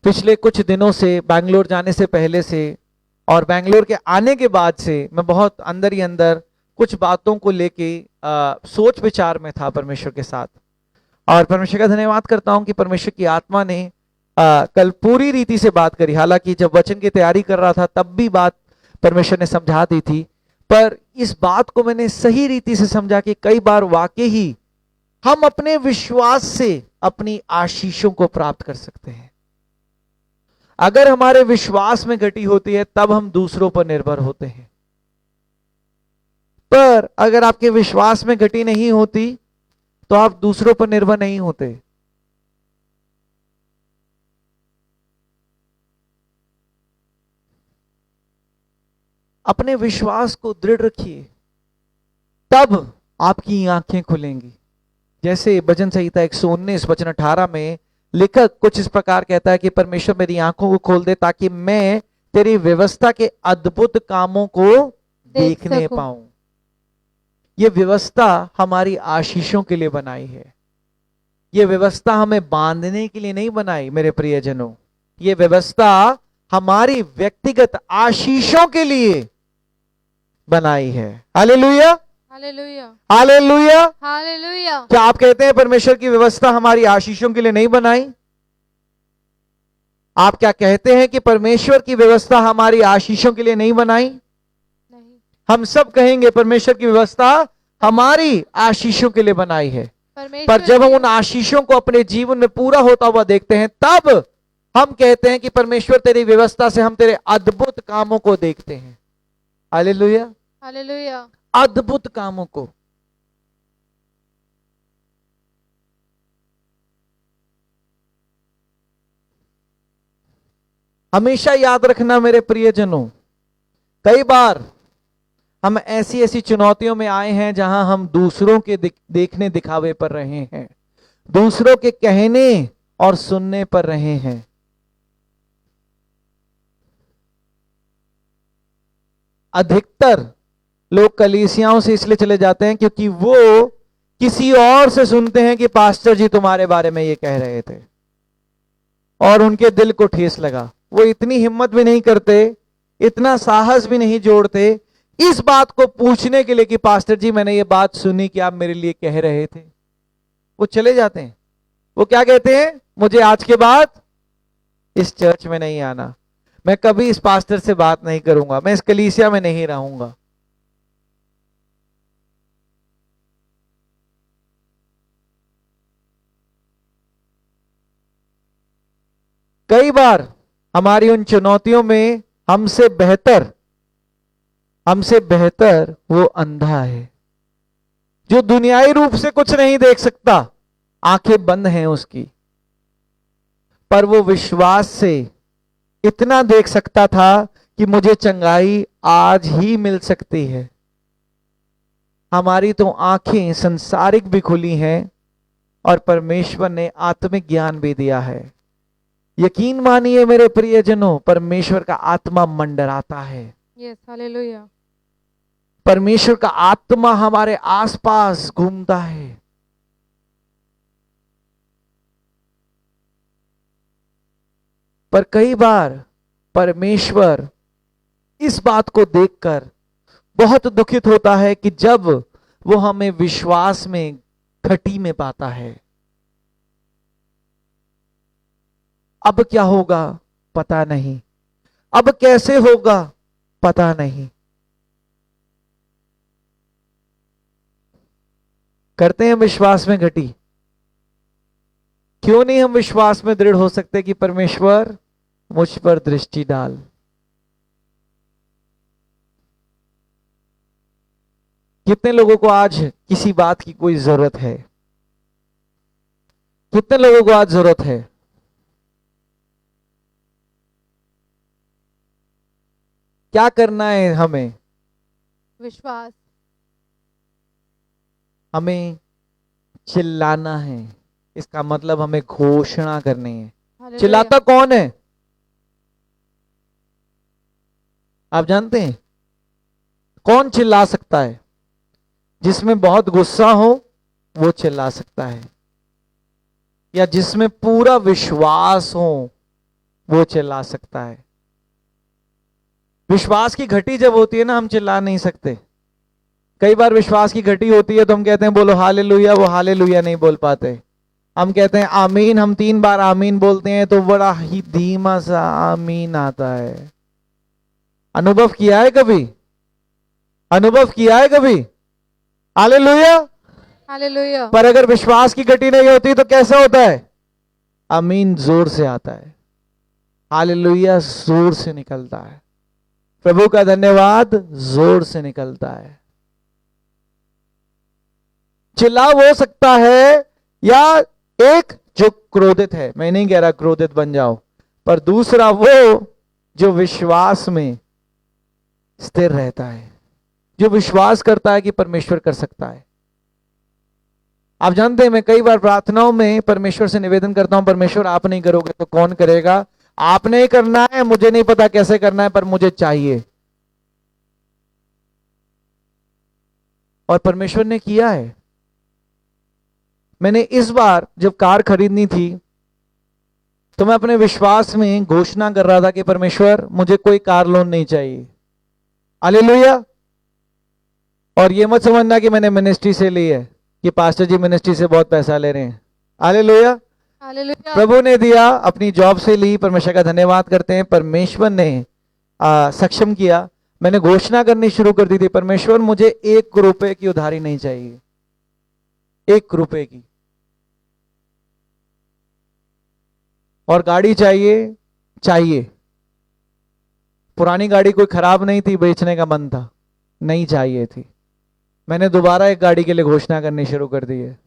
पिछले कुछ दिनों से, बैंगलोर जाने से पहले से और बैंगलोर के आने के बाद से, मैं बहुत अंदर ही अंदर कुछ बातों को लेके सोच विचार में था परमेश्वर के साथ। और परमेश्वर का धन्यवाद करता हूं कि परमेश्वर की आत्मा ने कल पूरी रीति से बात करी। हालांकि जब वचन की तैयारी कर रहा था तब भी बात परमेश्वर ने समझा दी थी, पर इस बात को मैंने सही रीति से समझा कि कई बार वाकई ही हम अपने विश्वास से अपनी आशीषों को प्राप्त कर सकते हैं। अगर हमारे विश्वास में गति होती है तब हम दूसरों पर निर्भर होते हैं, पर अगर आपके विश्वास में गति नहीं होती तो आप दूसरों पर निर्भर नहीं होते। अपने विश्वास को दृढ़ रखिए, तब आपकी आंखें खुलेंगी। जैसे भजन संहिता 119 वचन 18 में लेखक कुछ इस प्रकार कहता है कि परमेश्वर मेरी आंखों को खोल दे ताकि मैं तेरी व्यवस्था के अद्भुत कामों को देखने पाऊं। यह व्यवस्था हमारी आशीषों के लिए बनाई है। यह व्यवस्था हमें बांधने के लिए नहीं बनाई मेरे प्रियजनों, यह व्यवस्था हमारी व्यक्तिगत आशीषों के लिए बनाई है। Hallelujah, hallelujah, hallelujah, hallelujah. क्या आप कहते हैं परमेश्वर की व्यवस्था हमारी आशीषों के लिए नहीं बनाई? आप क्या कहते हैं कि परमेश्वर की व्यवस्था हमारी आशीषों के लिए नहीं बनाई? नहीं। हम सब कहेंगे परमेश्वर की व्यवस्था हमारी आशीषों के लिए बनाई है। पर जब हम उन आशीषों को अपने जीवन में पूरा होता हुआ देखते हैं, तब हम कहते हैं कि परमेश्वर तेरी व्यवस्था से हम तेरे अद्भुत कामों को देखते हैं। Hallelujah, hallelujah. अद्भुत कामों को। हमेशा याद रखना मेरे प्रियजनों, कई बार हम ऐसी ऐसी चुनौतियों में आए हैं जहां हम दूसरों के देखने दिखावे पर रहे हैं, दूसरों के कहने और सुनने पर रहे हैं। अधिकतर लोग कलीसियाओं से इसलिए चले जाते हैं क्योंकि वो किसी और से सुनते हैं कि पास्टर जी तुम्हारे बारे में ये कह रहे थे, और उनके दिल को ठेस लगा। वो इतनी हिम्मत भी नहीं करते, इतना साहस भी नहीं जोड़ते इस बात को पूछने के लिए कि पास्टर जी मैंने ये बात सुनी कि आप मेरे लिए कह रहे थे। वो चले जाते हैं। वो क्या कहते हैं? मुझे आज के बाद इस चर्च में नहीं आना, मैं कभी इस पास्टर से बात नहीं करूंगा, मैं इस कलीसिया में नहीं रहूंगा। कई बार हमारी उन चुनौतियों में हमसे बेहतर वो अंधा है जो दुनियाई रूप से कुछ नहीं देख सकता, आंखें बंद हैं उसकी, पर वो विश्वास से इतना देख सकता था कि मुझे चंगाई आज ही मिल सकती है। हमारी तो आंखें संसारिक भी खुली हैं और परमेश्वर ने आत्मिक ज्ञान भी दिया है। यकीन मानिए मेरे प्रियजनों, परमेश्वर का आत्मा मंडराता है। Yes, hallelujah. परमेश्वर का आत्मा हमारे आसपास घूमता है। पर कई बार परमेश्वर इस बात को देखकर बहुत दुखित होता है कि जब वो हमें विश्वास में घटी में पाता है। अब क्या होगा पता नहीं, अब कैसे होगा पता नहीं। करते हैं विश्वास में घटी। क्यों नहीं हम विश्वास में दृढ़ हो सकते कि परमेश्वर मुझ पर दृष्टि डाल। कितने लोगों को आज किसी बात की कोई जरूरत है? कितने लोगों को आज जरूरत है? क्या करना है हमें? विश्वास। हमें चिल्लाना है। इसका मतलब हमें घोषणा करनी है। हालेलुया। चिल्लाता कौन है? आप जानते हैं कौन चिल्ला सकता है? जिसमें बहुत गुस्सा हो वो चिल्ला सकता है, या जिसमें पूरा विश्वास हो वो चिल्ला सकता है। विश्वास की घटी जब होती है ना, हम चिल्ला नहीं सकते। कई बार विश्वास की घटी होती है तो हम कहते हैं बोलो हालेलुया, वो हालेलुया नहीं बोल पाते। हम कहते हैं आमीन, हम 3 बार आमीन बोलते हैं तो बड़ा ही धीमा सा आमीन आता है। अनुभव किया है कभी? अनुभव किया है कभी? हालेलुया। हालेलुया। पर अगर विश्वास की घटी नहीं होती तो कैसा होता है? आमीन जोर से आता है, हालेलुया जोर से निकलता है, प्रभु का धन्यवाद जोर से निकलता है। चिल्ला हो सकता है, या एक जो क्रोधित है, मैं नहीं कह रहा क्रोधित बन जाओ, पर दूसरा वो जो विश्वास में स्थिर रहता है, जो विश्वास करता है कि परमेश्वर कर सकता है। आप जानते हैं मैं कई बार प्रार्थनाओं में परमेश्वर से निवेदन करता हूं, परमेश्वर आप नहीं करोगे तो कौन करेगा? आपने ही करना है, मुझे नहीं पता कैसे करना है पर मुझे चाहिए। और परमेश्वर ने किया है। मैंने इस बार जब कार खरीदनी थी तो मैं अपने विश्वास में घोषणा कर रहा था कि परमेश्वर मुझे कोई कार लोन नहीं चाहिए। हालेलुया। और ये मत समझना कि मैंने मिनिस्ट्री से ली है, कि पास्टर जी मिनिस्ट्री से बहुत पैसा ले रहे हैं। हालेलुया। हालेलुया। प्रभु ने दिया, अपनी जॉब से ली, परमेश्वर का धन्यवाद करते हैं। परमेश्वर ने सक्षम किया। मैंने घोषणा करनी शुरू कर दी थी, परमेश्वर मुझे 1 रुपए की उधारी नहीं चाहिए, 1 रुपए की। और गाड़ी चाहिए, चाहिए। पुरानी गाड़ी कोई खराब नहीं थी, बेचने का मन था, नहीं चाहिए थी। मैंने दोबारा एक गाड़ी के लिए घोषणा करनी शुरू कर दी है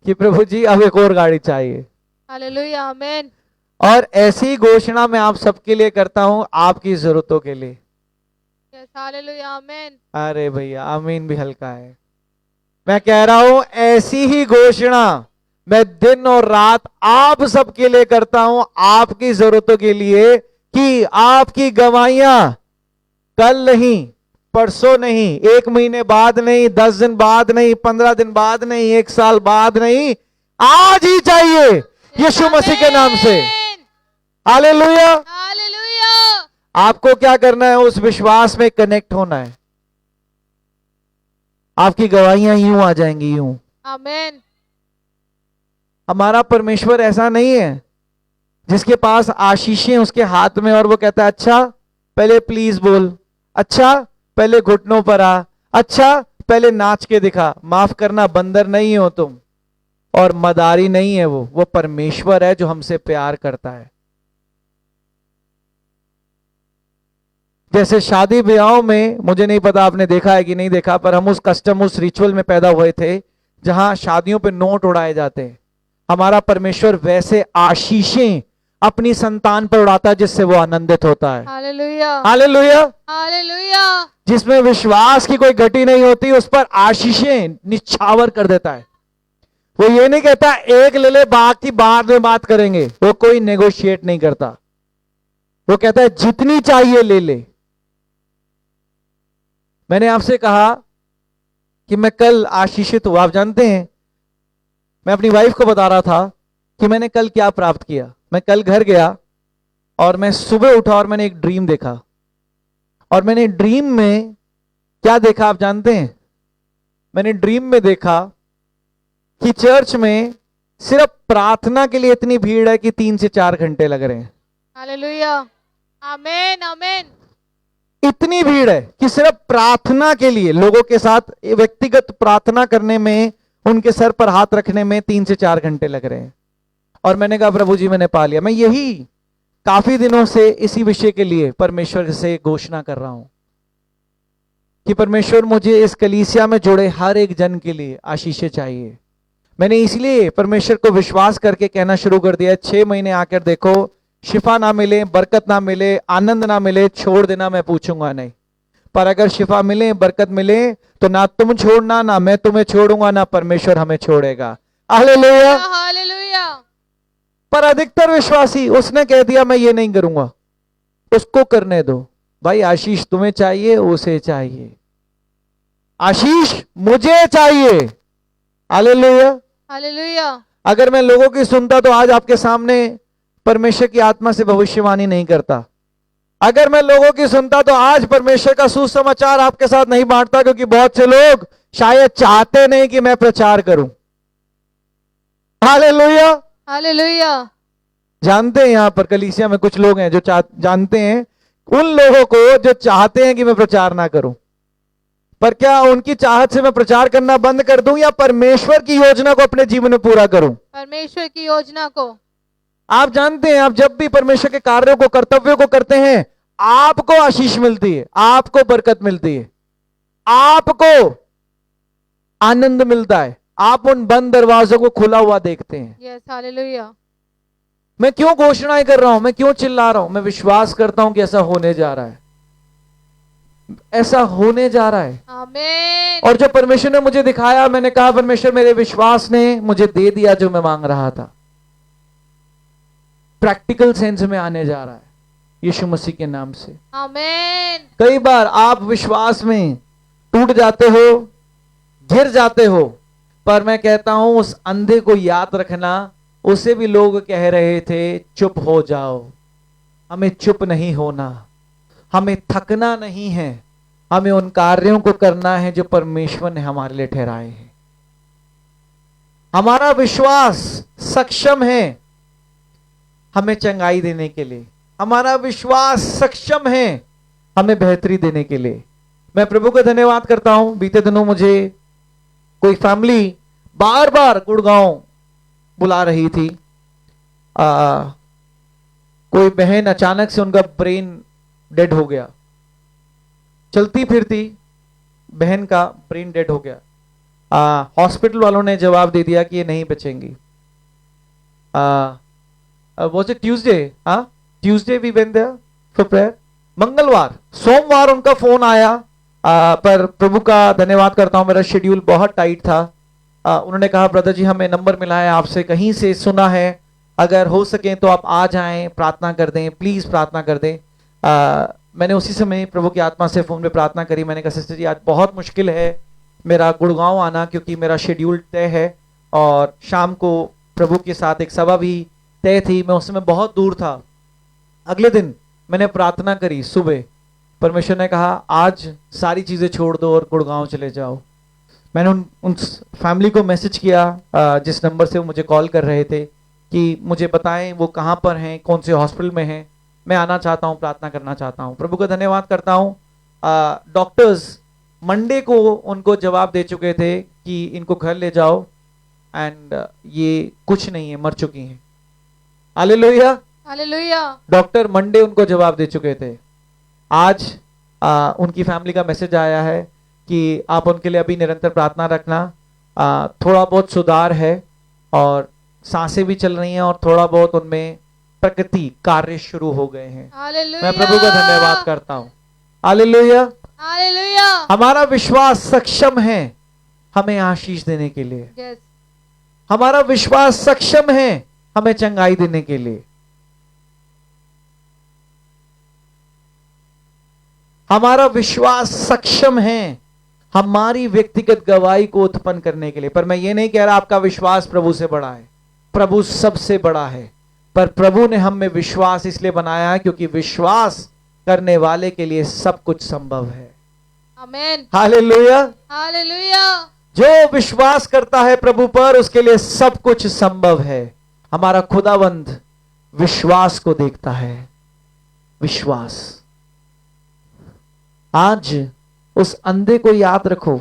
कि प्रभु जी अब एक और गाड़ी चाहिए। हालेलुया। आमीन। और ऐसी घोषणा मैं आप सबके लिए करता हूं, आपकी जरूरतों के लिए। Yes, hallelujah. आमीन। अरे भैया आमीन भी हल्का है। मैं कह रहा हूं ऐसी ही घोषणा मैं दिन और रात आप सबके लिए करता हूं, आपकी जरूरतों के लिए, कि आपकी गवाहियां कल नहीं, परसों नहीं, 1 महीने बाद नहीं, 10 दिन बाद नहीं, 15 दिन बाद नहीं, 1 साल बाद नहीं, आज ही चाहिए यीशु मसीह के नाम से। हालेलुया। हालेलुया। आपको क्या करना है? उस विश्वास में कनेक्ट होना है। आपकी गवाहियां यूं आ जाएंगी, यूं। आमीन। हमारा परमेश्वर ऐसा नहीं है जिसके पास आशीषें उसके हाथ में और वो कहता है अच्छा पहले प्लीज बोल, अच्छा पहले घुटनों पर आ, अच्छा पहले नाच के दिखा। माफ करना, बंदर नहीं हो तुम और मदारी नहीं है वो परमेश्वर है जो हमसे प्यार करता है। जैसे शादी ब्याहों में, मुझे नहीं पता आपने देखा है कि नहीं देखा, पर हम उस कस्टम, उस रिचुअल में पैदा हुए थे जहां शादियों पे नोट उड़ाए जाते हैं। हमारा परमेश्वर वैसे आशीषें अपनी संतान पर उड़ाता है, जिससे वो आनंदित होता है। Hallelujah, hallelujah. हालेलुया, जिसमें विश्वास की कोई गति नहीं होती, उस पर आशीषें निछावर कर देता है। वो ये नहीं कहता एक ले ले, बाकी बाद में बात करेंगे। वो कोई नेगोशिएट नहीं करता। वो कहता है जितनी चाहिए ले ले। मैंने आपसे कहा कि मैं कल आशीषित हुआ। आप जानते हैं, मैं अपनी वाइफ को बता रहा था कि मैंने कल क्या प्राप्त किया। मैं कल घर गया और मैं सुबह उठा और मैंने एक ड्रीम देखा। और मैंने ड्रीम में क्या देखा आप जानते हैं? मैंने ड्रीम में देखा कि चर्च में सिर्फ प्रार्थना के लिए इतनी भीड़ है कि 3 से 4 घंटे लग रहे हैं। हालेलुया, आमेन, आमेन। इतनी भीड़ है कि सिर्फ प्रार्थना के लिए, लोगों के साथ व्यक्तिगत प्रार्थना करने में, उनके सर पर हाथ रखने में 3 से 4 घंटे लग रहे हैं। और मैंने कहा प्रभु जी मैंने पा लिया। मैं यही काफी दिनों से इसी विषय के लिए परमेश्वर से घोषणा कर रहा हूं कि परमेश्वर मुझे इस कलीसिया में जुड़े हर एक जन के लिए आशीषें चाहिए। मैंने इसलिए परमेश्वर को विश्वास करके कहना शुरू कर दिया, 6 महीने आकर देखो, शिफा ना मिले, बरकत ना मिले, आनंद ना मिले, छोड़ देना, मैं पूछूंगा नहीं। पर अगर शिफा मिले, बरकत मिले, तो ना तुम छोड़ना, ना मैं तुम्हें छोड़ूंगा, ना परमेश्वर हमें छोड़ेगा। Hallelujah, hallelujah. पर अधिकतर विश्वासी उसने कह दिया मैं ये नहीं करूंगा, उसको करने दो। भाई आशीष तुम्हें चाहिए, उसे चाहिए। आशीष मुझे चाहिए। Hallelujah, hallelujah. अगर मैं लोगों की सुनता तो आज आपके सामने परमेश्वर की आत्मा से भविष्यवाणी नहीं करता। अगर मैं लोगों की सुनता तो आज परमेश्वर का सुसमाचार आपके साथ नहीं बांटता, क्योंकि बहुत से लोग शायद चाहते नहीं कि मैं प्रचार करूं। Hallelujah, hallelujah. जानते हैं यहां पर कलीसिया में कुछ लोग हैं जो जानते हैं उन लोगों को जो चाहते हैं कि मैं प्रचार ना करूं। पर क्या उनकी चाहत से मैं प्रचार करना बंद कर दूं, या परमेश्वर की योजना को अपने जीवन में पूरा करूं? परमेश्वर की योजना को। आप जानते हैं, आप जब भी परमेश्वर के कार्यों को, कर्तव्यों को करते हैं, आपको आशीष मिलती है, आपको बरकत मिलती है, आपको आनंद मिलता है। आप उन बंद दरवाजों को खुला हुआ देखते हैं। Yes, hallelujah. मैं क्यों घोषणाएं कर रहा हूं, मैं क्यों चिल्ला रहा हूं? मैं विश्वास करता हूं कि ऐसा होने जा रहा है, ऐसा होने जा रहा है। आमेन। और जो परमेश्वर ने मुझे दिखाया, मैंने कहा परमेश्वर मेरे विश्वास ने मुझे दे दिया जो मैं मांग रहा था। प्रैक्टिकल सेंस में आने जा रहा है यीशु मसीह के नाम से। आमेन। कई बार आप विश्वास में टूट जाते हो, गिर जाते हो, पर मैं कहता हूं उस अंधे को याद रखना, उसे भी लोग कह रहे थे चुप हो जाओ। हमें चुप नहीं होना, हमें थकना नहीं है, हमें उन कार्यों को करना है जो परमेश्वर ने हमारे लिए ठहराए हैं। हमारा विश्वास सक्षम है हमें चंगाई देने के लिए, हमारा विश्वास सक्षम है हमें बेहतरी देने के लिए। मैं प्रभु का धन्यवाद करता हूं। बीते दिनों मुझे कोई फैमिली बार बार गुड़गांव बुला रही थी। कोई बहन अचानक से उनका ब्रेन डेड हो गया, चलती फिरती बहन का ब्रेन डेड हो गया। हॉस्पिटल वालों ने जवाब दे दिया कि ये नहीं बचेंगी। was it Tuesday? Tuesday we went there for prayer. मंगलवार, सोमवार उनका फोन आया। पर प्रभु का धन्यवाद करता हूं, मेरा शेड्यूल बहुत टाइट था। उन्होंने कहा ब्रदर जी हमें नंबर मिला है आपसे, कहीं से सुना है, अगर हो सके तो आप आ जाएं, प्रार्थना कर दें, प्लीज प्रार्थना कर दें। मैंने उसी समय प्रभु की आत्मा से फोन पे प्रार्थना करी। मैंने कहा सिस्टर जी आज बहुत मुश्किल है मेरा गुड़गांव आना, क्योंकि मेरा शेड्यूल तय है और शाम को प्रभु के साथ एक सभा भी तय थी। मैं उस समय बहुत दूर था। अगले दिन मैंने प्रार्थना करी सुबह, परमेश्वर ने कहा आज सारी चीजें छोड़ दो और गुड़गांव चले जाओ। मैंने उन फैमिली को मैसेज किया जिस नंबर से वो मुझे कॉल कर रहे थे कि मुझे बताएं वो कहाँ पर हैं, कौन से हॉस्पिटल में हैं, मैं आना चाहता हूँ, प्रार्थना करना चाहता हूँ। प्रभु का धन्यवाद करता हूँ। डॉक्टर्स मंडे को उनको जवाब दे चुके थे कि इनको घर ले जाओ एंड ये कुछ नहीं है, मर चुकी हैं। Hallelujah, hallelujah. डॉक्टर मंडे उनको जवाब दे चुके थे। आज उनकी फैमिली का मैसेज आया है कि आप उनके लिए अभी निरंतर प्रार्थना रखना। थोड़ा बहुत सुधार है और सांसें भी चल रही हैं और थोड़ा बहुत उनमें प्रगति कार्य शुरू हो गए हैं। हालेलुया। मैं प्रभु का धन्यवाद करता हूं। हालेलुया। हालेलुया। हमारा विश्वास सक्षम है हमें आशीष देने के लिए। यस। हमारा विश्वास सक्षम है हमें चंगाई देने के लिए। हमारा विश्वास सक्षम है हमारी व्यक्तिगत गवाही को उत्पन्न करने के लिए। पर मैं ये नहीं कह रहा आपका विश्वास प्रभु से बड़ा है, प्रभु सबसे बड़ा है, पर प्रभु ने हम में विश्वास इसलिए बनाया है क्योंकि विश्वास करने वाले के लिए सब कुछ संभव है। आमेन। हालेलुया। हालेलुया। जो विश्वास करता है प्रभु पर उसके लिए सब कुछ संभव है। हमारा खुदावंद विश्वास को देखता है। विश्वास। आज उस अंधे को याद रखो,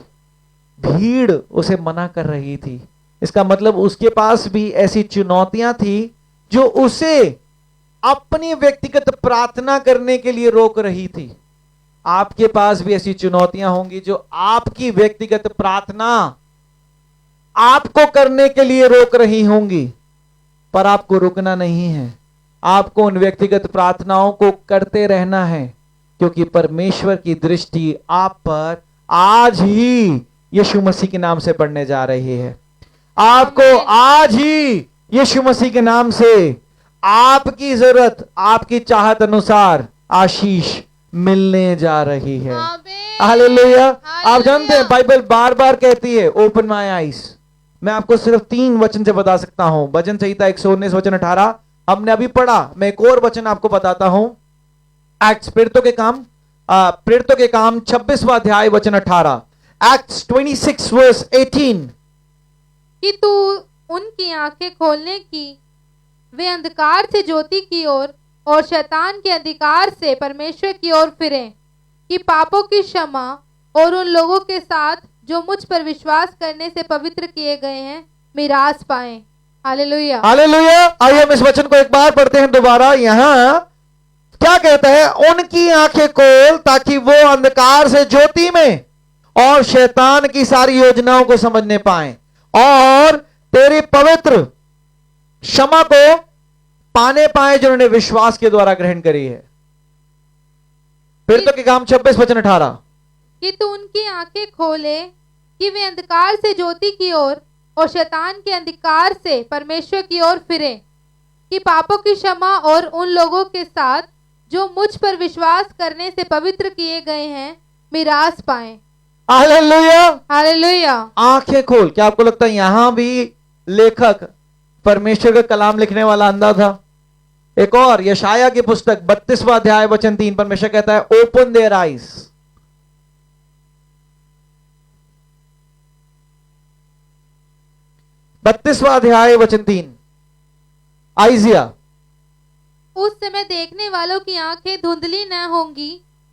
भीड़ उसे मना कर रही थी। इसका मतलब उसके पास भी ऐसी चुनौतियां थी जो उसे अपनी व्यक्तिगत प्रार्थना करने के लिए रोक रही थी। आपके पास भी ऐसी चुनौतियां होंगी जो आपकी व्यक्तिगत प्रार्थना आपको करने के लिए रोक रही होंगी, पर आपको रुकना नहीं है। आपको उन व्यक्तिगत प्रार्थनाओं को करते रहना है क्योंकि परमेश्वर की दृष्टि आप पर आज ही यीशु मसीह के नाम से पड़ने जा रही है। आपको आज ही यीशु मसीह के नाम से आपकी जरूरत, आपकी चाहत अनुसार आशीष मिलने जा रही है। हालेलुया। आप जानते हैं बाइबल बार बार कहती है ओपन माय आईज। मैं आपको सिर्फ 3 वचन से बता सकता हूं। भजन संहिता 119 वचन 18 हमने अभी पढ़ा। मैं एक और वचन आपको बताता हूं। एक्ट्स प्रेरितों के काम 26वां अध्याय वचन 18। एक्ट्स 26 वर्स 18 कि तू उनकी आंखें खोलने की वे अंधकार से ज्योति की ओर और शैतान के अधिकार से परमेश्वर की ओर फिरें, कि पापों की क्षमा और उन लोगों के साथ जो मुझ पर विश्वास करने से पवित्र किए गए हैं मिरास पाएं। हालेलुया। हालेलुया। आइए हम इस वचन को एक बार पढ़ते हैं दोबारा। यहां क्या कहता है? उनकी आंखें खोल ताकि वो अंधकार से ज्योति में और शैतान की सारी योजनाओं को समझने पाए और तेरी पवित्र क्षमा को पाने पाए जिन्होंने विश्वास के द्वारा ग्रहण करी है। फिर तो के काम 26 वचन 18 कि तू उनकी आंखें खोले कि वे अंधकार से ज्योति की ओर और शैतान के अंधकार से परमेश्वर की ओर फिरे, कि पापों की क्षमा और उन लोगों के साथ जो मुझ पर विश्वास करने से पवित्र किए गए हैं मिरास पाएं। हालेलुया। हालेलुया। आंखें खोल। क्या आपको लगता है यहां भी लेखक परमेश्वर का कलाम लिखने वाला अंधा था? एक और यशाया की पुस्तक 32वां अध्याय वचन 3 परमेश्वर कहता है ओपन देयर आईज। बत्तीसवां अध्याय वचन 3 आइजिया। उस समय देखने वालों की आंखें धुंधली न होंगी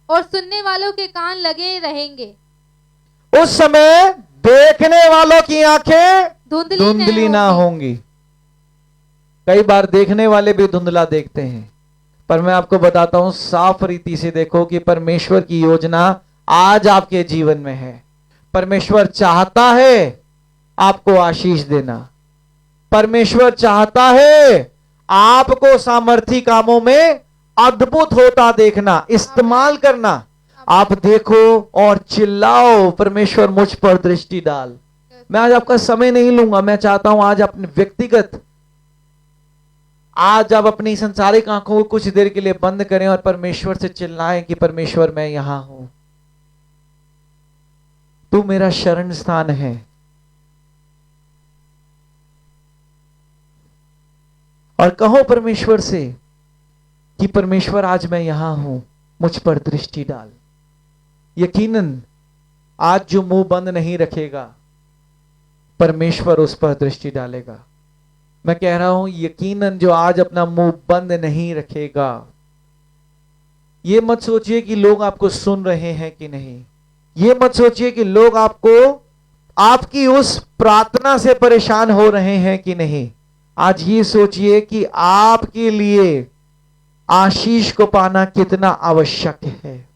और सुनने वालों के कान लगे रहेंगे। उस समय देखने वालों की आंखें धुंधली ना होंगी। कई बार देखने वाले भी धुंधला देखते हैं, पर मैं आपको बताता हूं साफ रीति से देखो कि परमेश्वर की योजना आज आपके जीवन में है। परमेश्वर चाहता है आपको आशीष देना। परमेश्वर चाहता है आपको सामर्थी कामों में अद्भुत होता देखना, इस्तेमाल करना। आप देखो और चिल्लाओ परमेश्वर मुझ पर दृष्टि डाल। मैं आज आपका समय नहीं लूंगा। मैं चाहता हूं आज अपने व्यक्तिगत, आज आप अपनी संसारिक आंखों को कुछ देर के लिए बंद करें और परमेश्वर से चिल्लाएं कि परमेश्वर मैं यहां हूं, तू मेरा शरण स्थान है। और कहो परमेश्वर से कि परमेश्वर आज मैं यहां हूं, मुझ पर दृष्टि डाल। यकीनन आज जो मुंह बंद नहीं रखेगा परमेश्वर उस पर दृष्टि डालेगा। मैं कह रहा हूं यकीनन जो आज अपना मुंह बंद नहीं रखेगा। ये मत सोचिए कि लोग आपको सुन रहे हैं कि नहीं। ये मत सोचिए कि लोग आपको आपकी उस प्रार्थना से परेशान हो रहे हैं कि नहीं। आज ये सोचिए कि आपके लिए आशीष को पाना कितना आवश्यक है,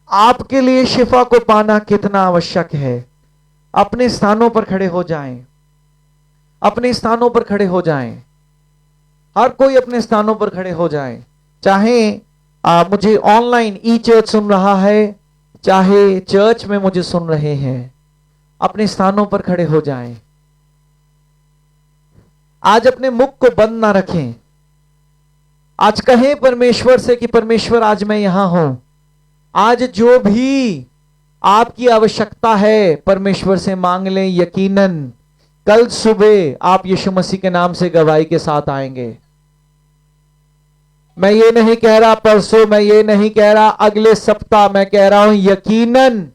आपके लिए शिफा को पाना कितना आवश्यक है। अपने स्थानों पर खड़े हो जाएं, अपने स्थानों पर खड़े हो जाएं। हर कोई अपने स्थानों पर खड़े हो जाए। चाहे मुझे ऑनलाइन ई चर्च सुन रहा है, चाहे चर्च में मुझे सुन रहे हैं, अपने स्थानों पर खड़े हो जाएं। आज अपने मुख को बंद ना रखें। आज कहें परमेश्वर से कि परमेश्वर आज मैं यहां हूं। आज जो भी आपकी आवश्यकता है परमेश्वर से मांग लें। यकीनन कल सुबह आप यीशु मसीह के नाम से गवाही के साथ आएंगे। मैं ये नहीं कह रहा परसों, मैं ये नहीं कह रहा अगले सप्ताह, मैं कह रहा हूं यकीनन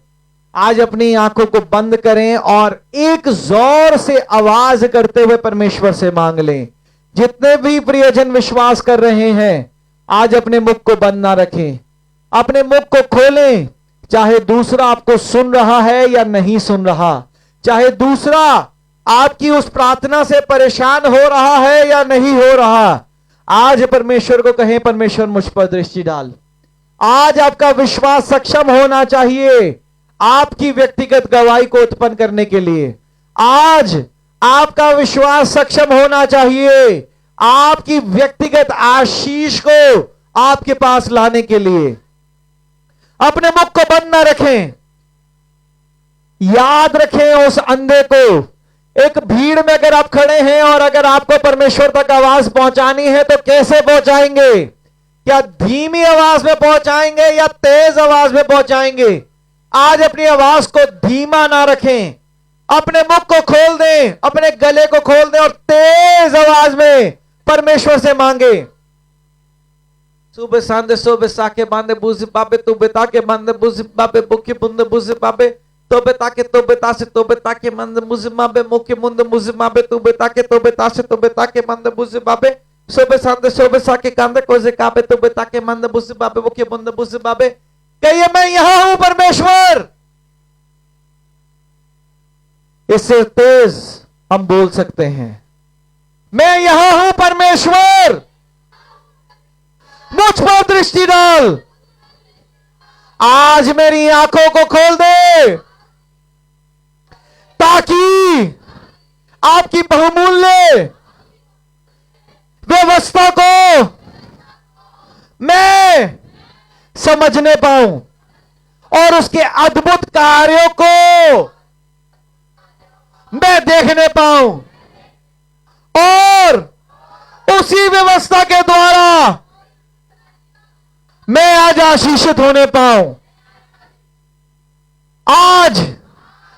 आज अपनी आंखों को बंद करें और एक जोर से आवाज करते हुए परमेश्वर से मांग लें। जितने भी प्रियजन विश्वास कर रहे हैं आज अपने मुख को बंद ना रखें, अपने मुख को खोलें। चाहे दूसरा आपको सुन रहा है या नहीं सुन रहा, चाहे दूसरा आपकी उस प्रार्थना से परेशान हो रहा है या नहीं हो रहा, आज परमेश्वर को कहें परमेश्वर मुझ पर दृष्टि डाल। आज आपका विश्वास सक्षम होना चाहिए आपकी व्यक्तिगत गवाही को उत्पन्न करने के लिए। आज आपका विश्वास सक्षम होना चाहिए आपकी व्यक्तिगत आशीष को आपके पास लाने के लिए। अपने मुख को बंद ना रखें। याद रखें उस अंधे को। एक भीड़ में अगर आप खड़े हैं और अगर आपको परमेश्वर तक आवाज पहुंचानी है तो कैसे पहुंचाएंगे? क्या धीमी आवाज में पहुंचाएंगे या तेज आवाज में पहुंचाएंगे? आज अपनी आवाज को धीमा ना रखें, अपने मुख को खोल दें, अपने गले को खोल दें और तेज आवाज में परमेश्वर से मांगे। सुबह सांदे सोबे साके बांधे बुझ बाबे तू बेता के बांधे बुझ बाबे बुके बुंदे बुझ बाबे तो बेता के तो बेता से तो बेता के मंद मुझ माबे मुके मुंद मुझ माबे तू बेता के तो बेता से तो बेता के मंद बुझ बाबे सोबे सांदे सोबे साके कांदे कोजे काबे तो बेता के मंद बुझ बाबे बुके बुंद बुझ बाबे। कहिए मैं यहां हूं परमेश्वर। इससे तेज हम बोल सकते हैं, मैं यहां हूं परमेश्वर, मुझ पर दृष्टि डाल। आज मेरी आंखों को खोल दे ताकि आपकी बहुमूल्य व्यवस्था को मैं समझने पाऊं और उसके अद्भुत कार्यों को मैं देखने पाऊं और उसी व्यवस्था के द्वारा मैं आज आशीषित होने पाऊं। आज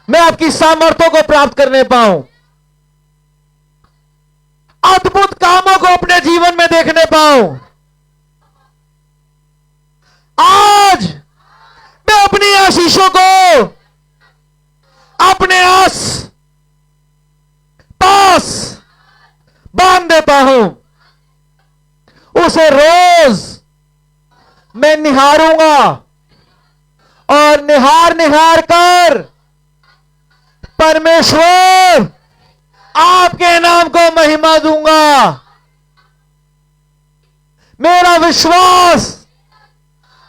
मैं आपकी सामर्थ्यों को प्राप्त करने पाऊं, अद्भुत कामों को अपने जीवन में देखने पाऊं। आज मैं अपनी आशीषों को अपने आस पास बांध देता हूं। उसे रोज मैं निहारूंगा और निहार निहार कर परमेश्वर आपके नाम को महिमा दूंगा। मेरा विश्वास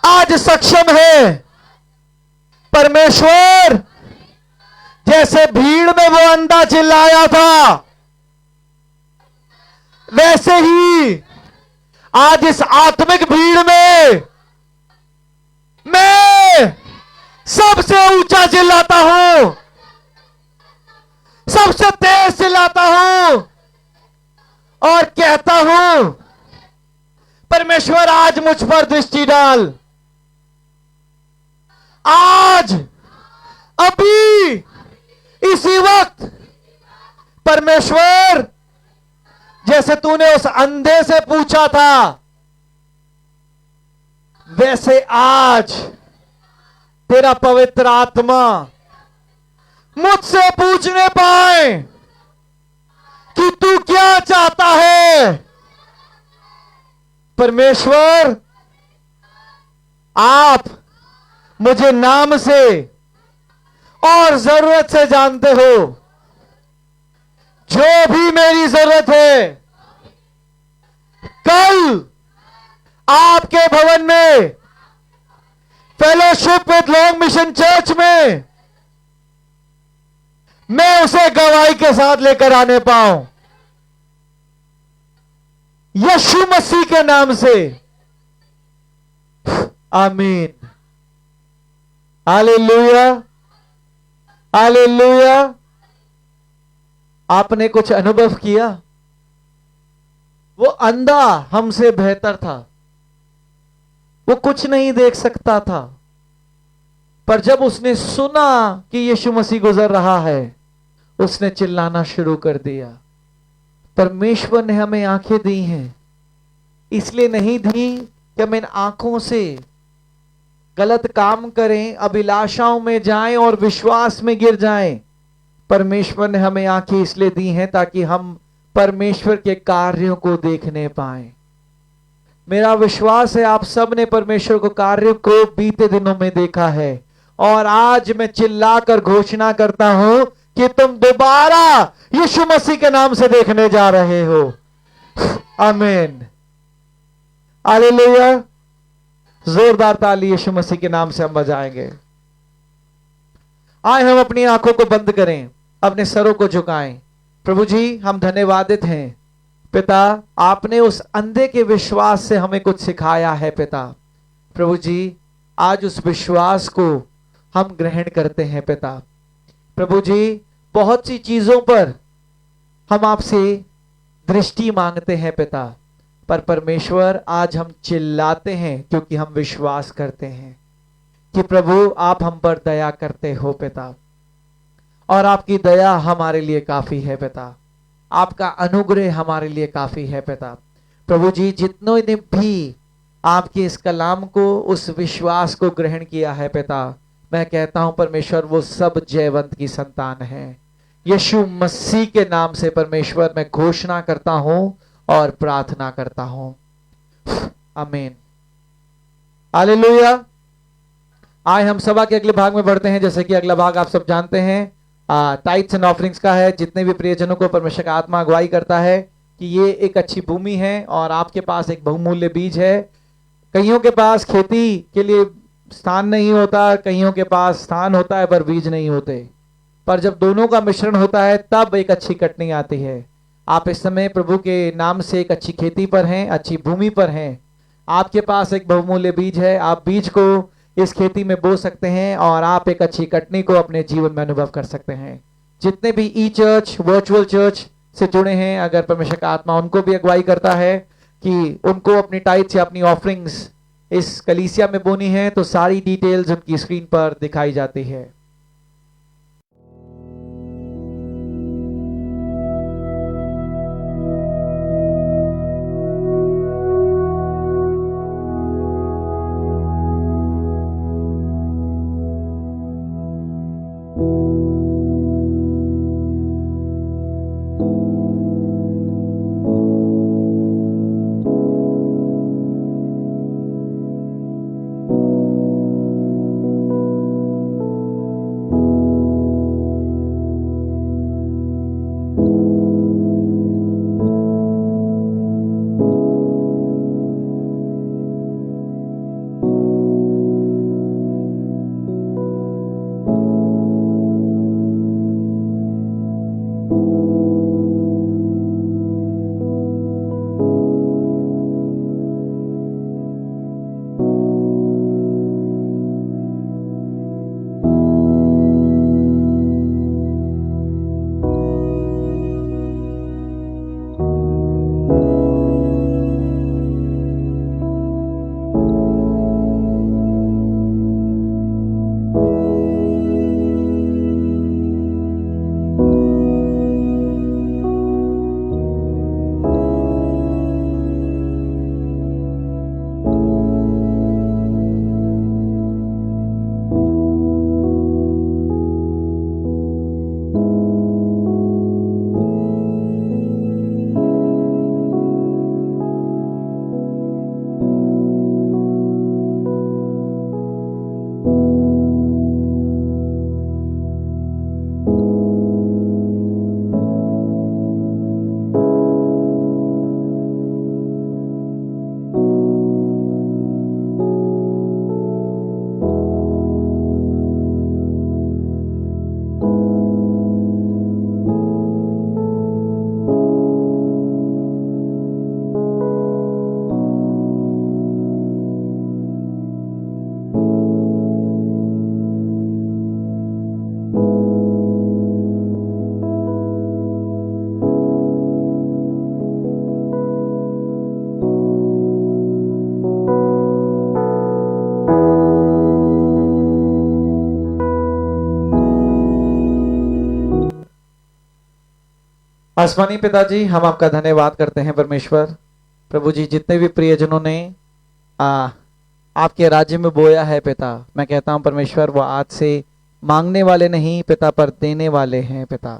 आज सक्षम है। परमेश्वर जैसे भीड़ में वो अंधा चिल्लाया था, वैसे ही आज इस आत्मिक भीड़ में मैं सबसे ऊंचा चिल्लाता हूं, सबसे तेज चिल्लाता हूं और कहता हूं परमेश्वर आज मुझ पर दृष्टि डाल। आज अभी इसी वक्त परमेश्वर जैसे तूने उस अंधे से पूछा था, वैसे आज तेरा पवित्र आत्मा मुझसे पूछने पाए कि तू क्या चाहता है। परमेश्वर आप मुझे नाम से और जरूरत से जानते हो। जो भी मेरी जरूरत है, कल आपके भवन में fellowship with long mission church में मैं उसे गवाही के साथ लेकर आने पाऊं। यीशु मसीह के नाम से। आमीन। Hallelujah, hallelujah. आपने कुछ अनुभव किया? वो अंधा हमसे बेहतर था, वो कुछ नहीं देख सकता था, पर जब उसने सुना कि यीशु मसीह गुजर रहा है, उसने चिल्लाना शुरू कर दिया। परमेश्वर ने हमें आंखें दी हैं, इसलिए नहीं दी कि हम इन आंखों से गलत काम करें, अभिलाषाओं में जाएं और विश्वास में गिर जाएं। परमेश्वर ने हमें आंखें इसलिए दी हैं ताकि हम परमेश्वर के कार्यों को देखने पाएं। मेरा विश्वास है आप सब ने परमेश्वर को कार्यों को बीते दिनों में देखा है, और आज मैं चिल्लाकर घोषणा करता हूं कि तुम दोबारा यीशु मसीह के नाम से देखने जा रहे हो। आमीन, हालेलुया। जोरदार ताली यीशु मसीह के नाम से हम बजाएंगे। आए हम अपनी आंखों को बंद करें, अपने सरों को झुकाएं। प्रभु जी, हम धन्यवादित हैं पिता, आपने उस अंधे के विश्वास से हमें कुछ सिखाया है पिता। प्रभु जी, आज उस विश्वास को हम ग्रहण करते हैं पिता। प्रभु जी, बहुत सी चीजों पर हम आपसे दृष्टि मांगते हैं पिता, पर परमेश्वर आज हम चिल्लाते हैं क्योंकि हम विश्वास करते हैं कि प्रभु आप हम पर दया करते हो पिता, और आपकी दया हमारे लिए काफी है पिता, आपका अनुग्रह हमारे लिए काफी है पिता। प्रभु जी, जितनों ने भी आपके इस कलाम को, उस विश्वास को ग्रहण किया है पिता, मैं कहता हूं परमेश्वर वो सब जयवंत की संतान है। यीशु मसीह के नाम से परमेश्वर मैं घोषणा करता हूं और प्रार्थना करता हूं। आमीन, हालेलुया। आए हम सभा के अगले भाग में बढ़ते हैं। जैसे कि अगला भाग आप सब जानते हैं टाइट्स एंड ऑफरिंग्स का है। जितने भी प्रियजनों को परमेश्वर का आत्मा अगुवाई करता है कि ये एक अच्छी भूमि है और आपके पास एक बहुमूल्य बीज है। कईयों के पास खेती के लिए स्थान नहीं होता, कईयों के पास स्थान होता है पर बीज नहीं होते, पर जब दोनों का मिश्रण होता है तब एक अच्छी कटनी आती है। आप इस समय प्रभु के नाम से एक अच्छी खेती पर हैं, अच्छी भूमि पर हैं। आपके पास एक बहुमूल्य बीज है, आप बीज को इस खेती में बो सकते हैं और आप एक अच्छी कटनी को अपने जीवन में अनुभव कर सकते हैं। जितने भी ई चर्च, वर्चुअल चर्च से जुड़े हैं, अगर परमेश्वर का आत्मा उनको भी अगुवाई करता है कि उनको अपनी टाइट्स या अपनी ऑफरिंग्स इस कलीसिया में बोनी है, तो सारी डिटेल्स उनकी स्क्रीन पर दिखाई जाती है। आसमानी पिताजी, हम आपका धन्यवाद करते हैं परमेश्वर। प्रभु जी, जितने भी प्रियजनों ने आपके राज्य में बोया है पिता, मैं कहता हूं परमेश्वर, वो आज से मांगने वाले नहीं पिता, पर देने वाले हैं पिता।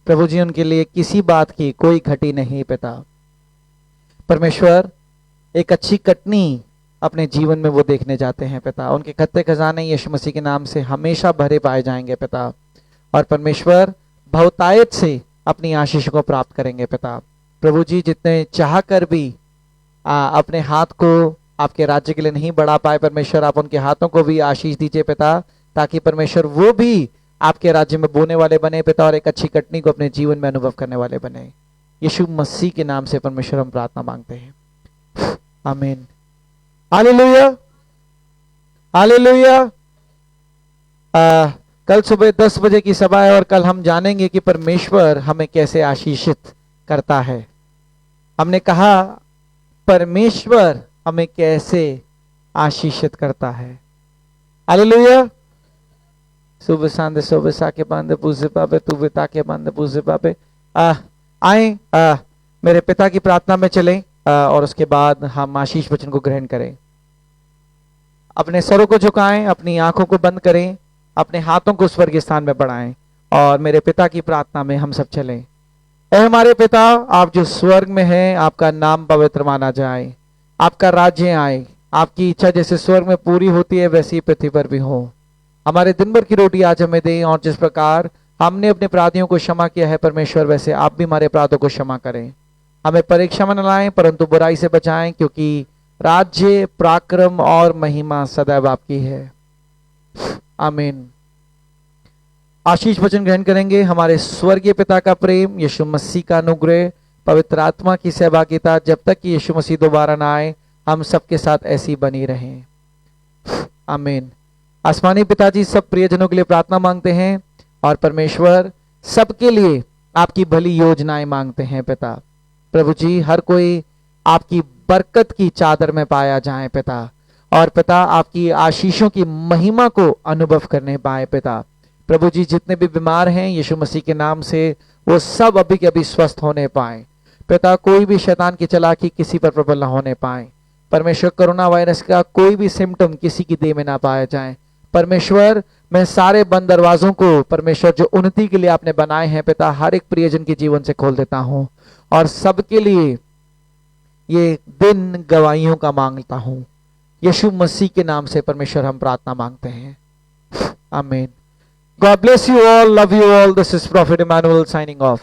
प्रभु जी, उनके लिए किसी बात की कोई घटी नहीं पिता। परमेश्वर, एक अच्छी कटनी अपने जीवन में वो देखने जाते हैं पिता। उनके खत्ते खजाने यीशु मसीह के नाम से हमेशा भरे पाए जाएंगे पिता। और परमेश्वर, बहुतायत से अपनी आशीष को प्राप्त करेंगे पिता। प्रभु जी, जितने चाह कर भी अपने हाथ को आपके राज्य के लिए नहीं बढ़ा पाए, परमेश्वर आप उनके हाथों को भी आशीष दीजिए पिता, ताकि परमेश्वर वो भी आपके राज्य में बोने वाले बने पिता, और एक अच्छी कटनी को अपने जीवन में अनुभव करने वाले बने। यीशु मसीह के नाम से परमेश्वर हम प्रार्थना मांगते हैं, आमीन। Hallelujah, hallelujah. कल सुबह 10 बजे की सभा है और कल हम जानेंगे कि परमेश्वर हमें कैसे आशीषित करता है। हमने कहा परमेश्वर हमें कैसे आशीषित करता है। हालेलुया। सुबह सांदे सुबह साके बांधे पूजे पापे तू बेता के बांधे पूजे पापे। आए मेरे पिता की प्रार्थना में चलें और उसके बाद हम आशीष वचन को ग्रहण करें। अपने सरों को झुकाएं, अपनी आंखों को बंद करें, अपने हाथों को स्वर्गीय स्थान में बढ़ाएं और मेरे पिता की प्रार्थना में हम सब चलें। ऐ हमारे पिता, आप जो स्वर्ग में हैं, आपका नाम पवित्र माना जाए, आपका राज्य आए, आपकी इच्छा जैसे स्वर्ग में पूरी होती है वैसी पृथ्वी पर भी हो। हमारे दिन भर की रोटी आज हमें दें, और जिस प्रकार हमने अपने अपराधियों को क्षमा किया है परमेश्वर, वैसे आप भी हमारे अपराधों को क्षमा करें। हमें परीक्षा में न लाएं परंतु बुराई से बचाएं, क्योंकि राज्य, पराक्रम और महिमा सदैव आपकी है, आमीन। आशीष वचन ग्रहण करेंगे। हमारे स्वर्गीय पिता का प्रेम, यीशु मसीह का अनुग्रह, पवित्र आत्मा की सहभागिता, जब तक कि यीशु मसीह दोबारा ना आए, हम सबके साथ ऐसी बनी रहे, आमीन। आसमानी पिताजी, सब प्रियजनों के लिए प्रार्थना मांगते हैं और परमेश्वर सबके लिए आपकी भली योजनाएं मांगते हैं पिता। प्रभु जी, हर कोई आपकी बरकत की चादर में पाया जाए पिता, और पिता आपकी आशीषों की महिमा को अनुभव करने पाए पिता। प्रभु जी, जितने भी बीमार हैं यीशु मसीह के नाम से वो सब अभी के अभी स्वस्थ होने पाए पिता। कोई भी शैतान की चालाकी किसी पर प्रबल न होने पाए परमेश्वर। कोरोना वायरस का कोई भी सिम्टम किसी की देह में ना पाया जाए परमेश्वर। मैं सारे बंद दरवाजों को परमेश्वर जो उन्नति के लिए आपने बनाए हैं पिता, हर एक प्रियजन के जीवन से खोल देता हूं और सबके लिए ये दिन गवाहियों का मांगता हूं। यीशु मसीह के नाम से परमेश्वर हम प्रार्थना मांगते हैं, आमीन। God bless you all, love you all. This is Prophet Emmanuel signing off.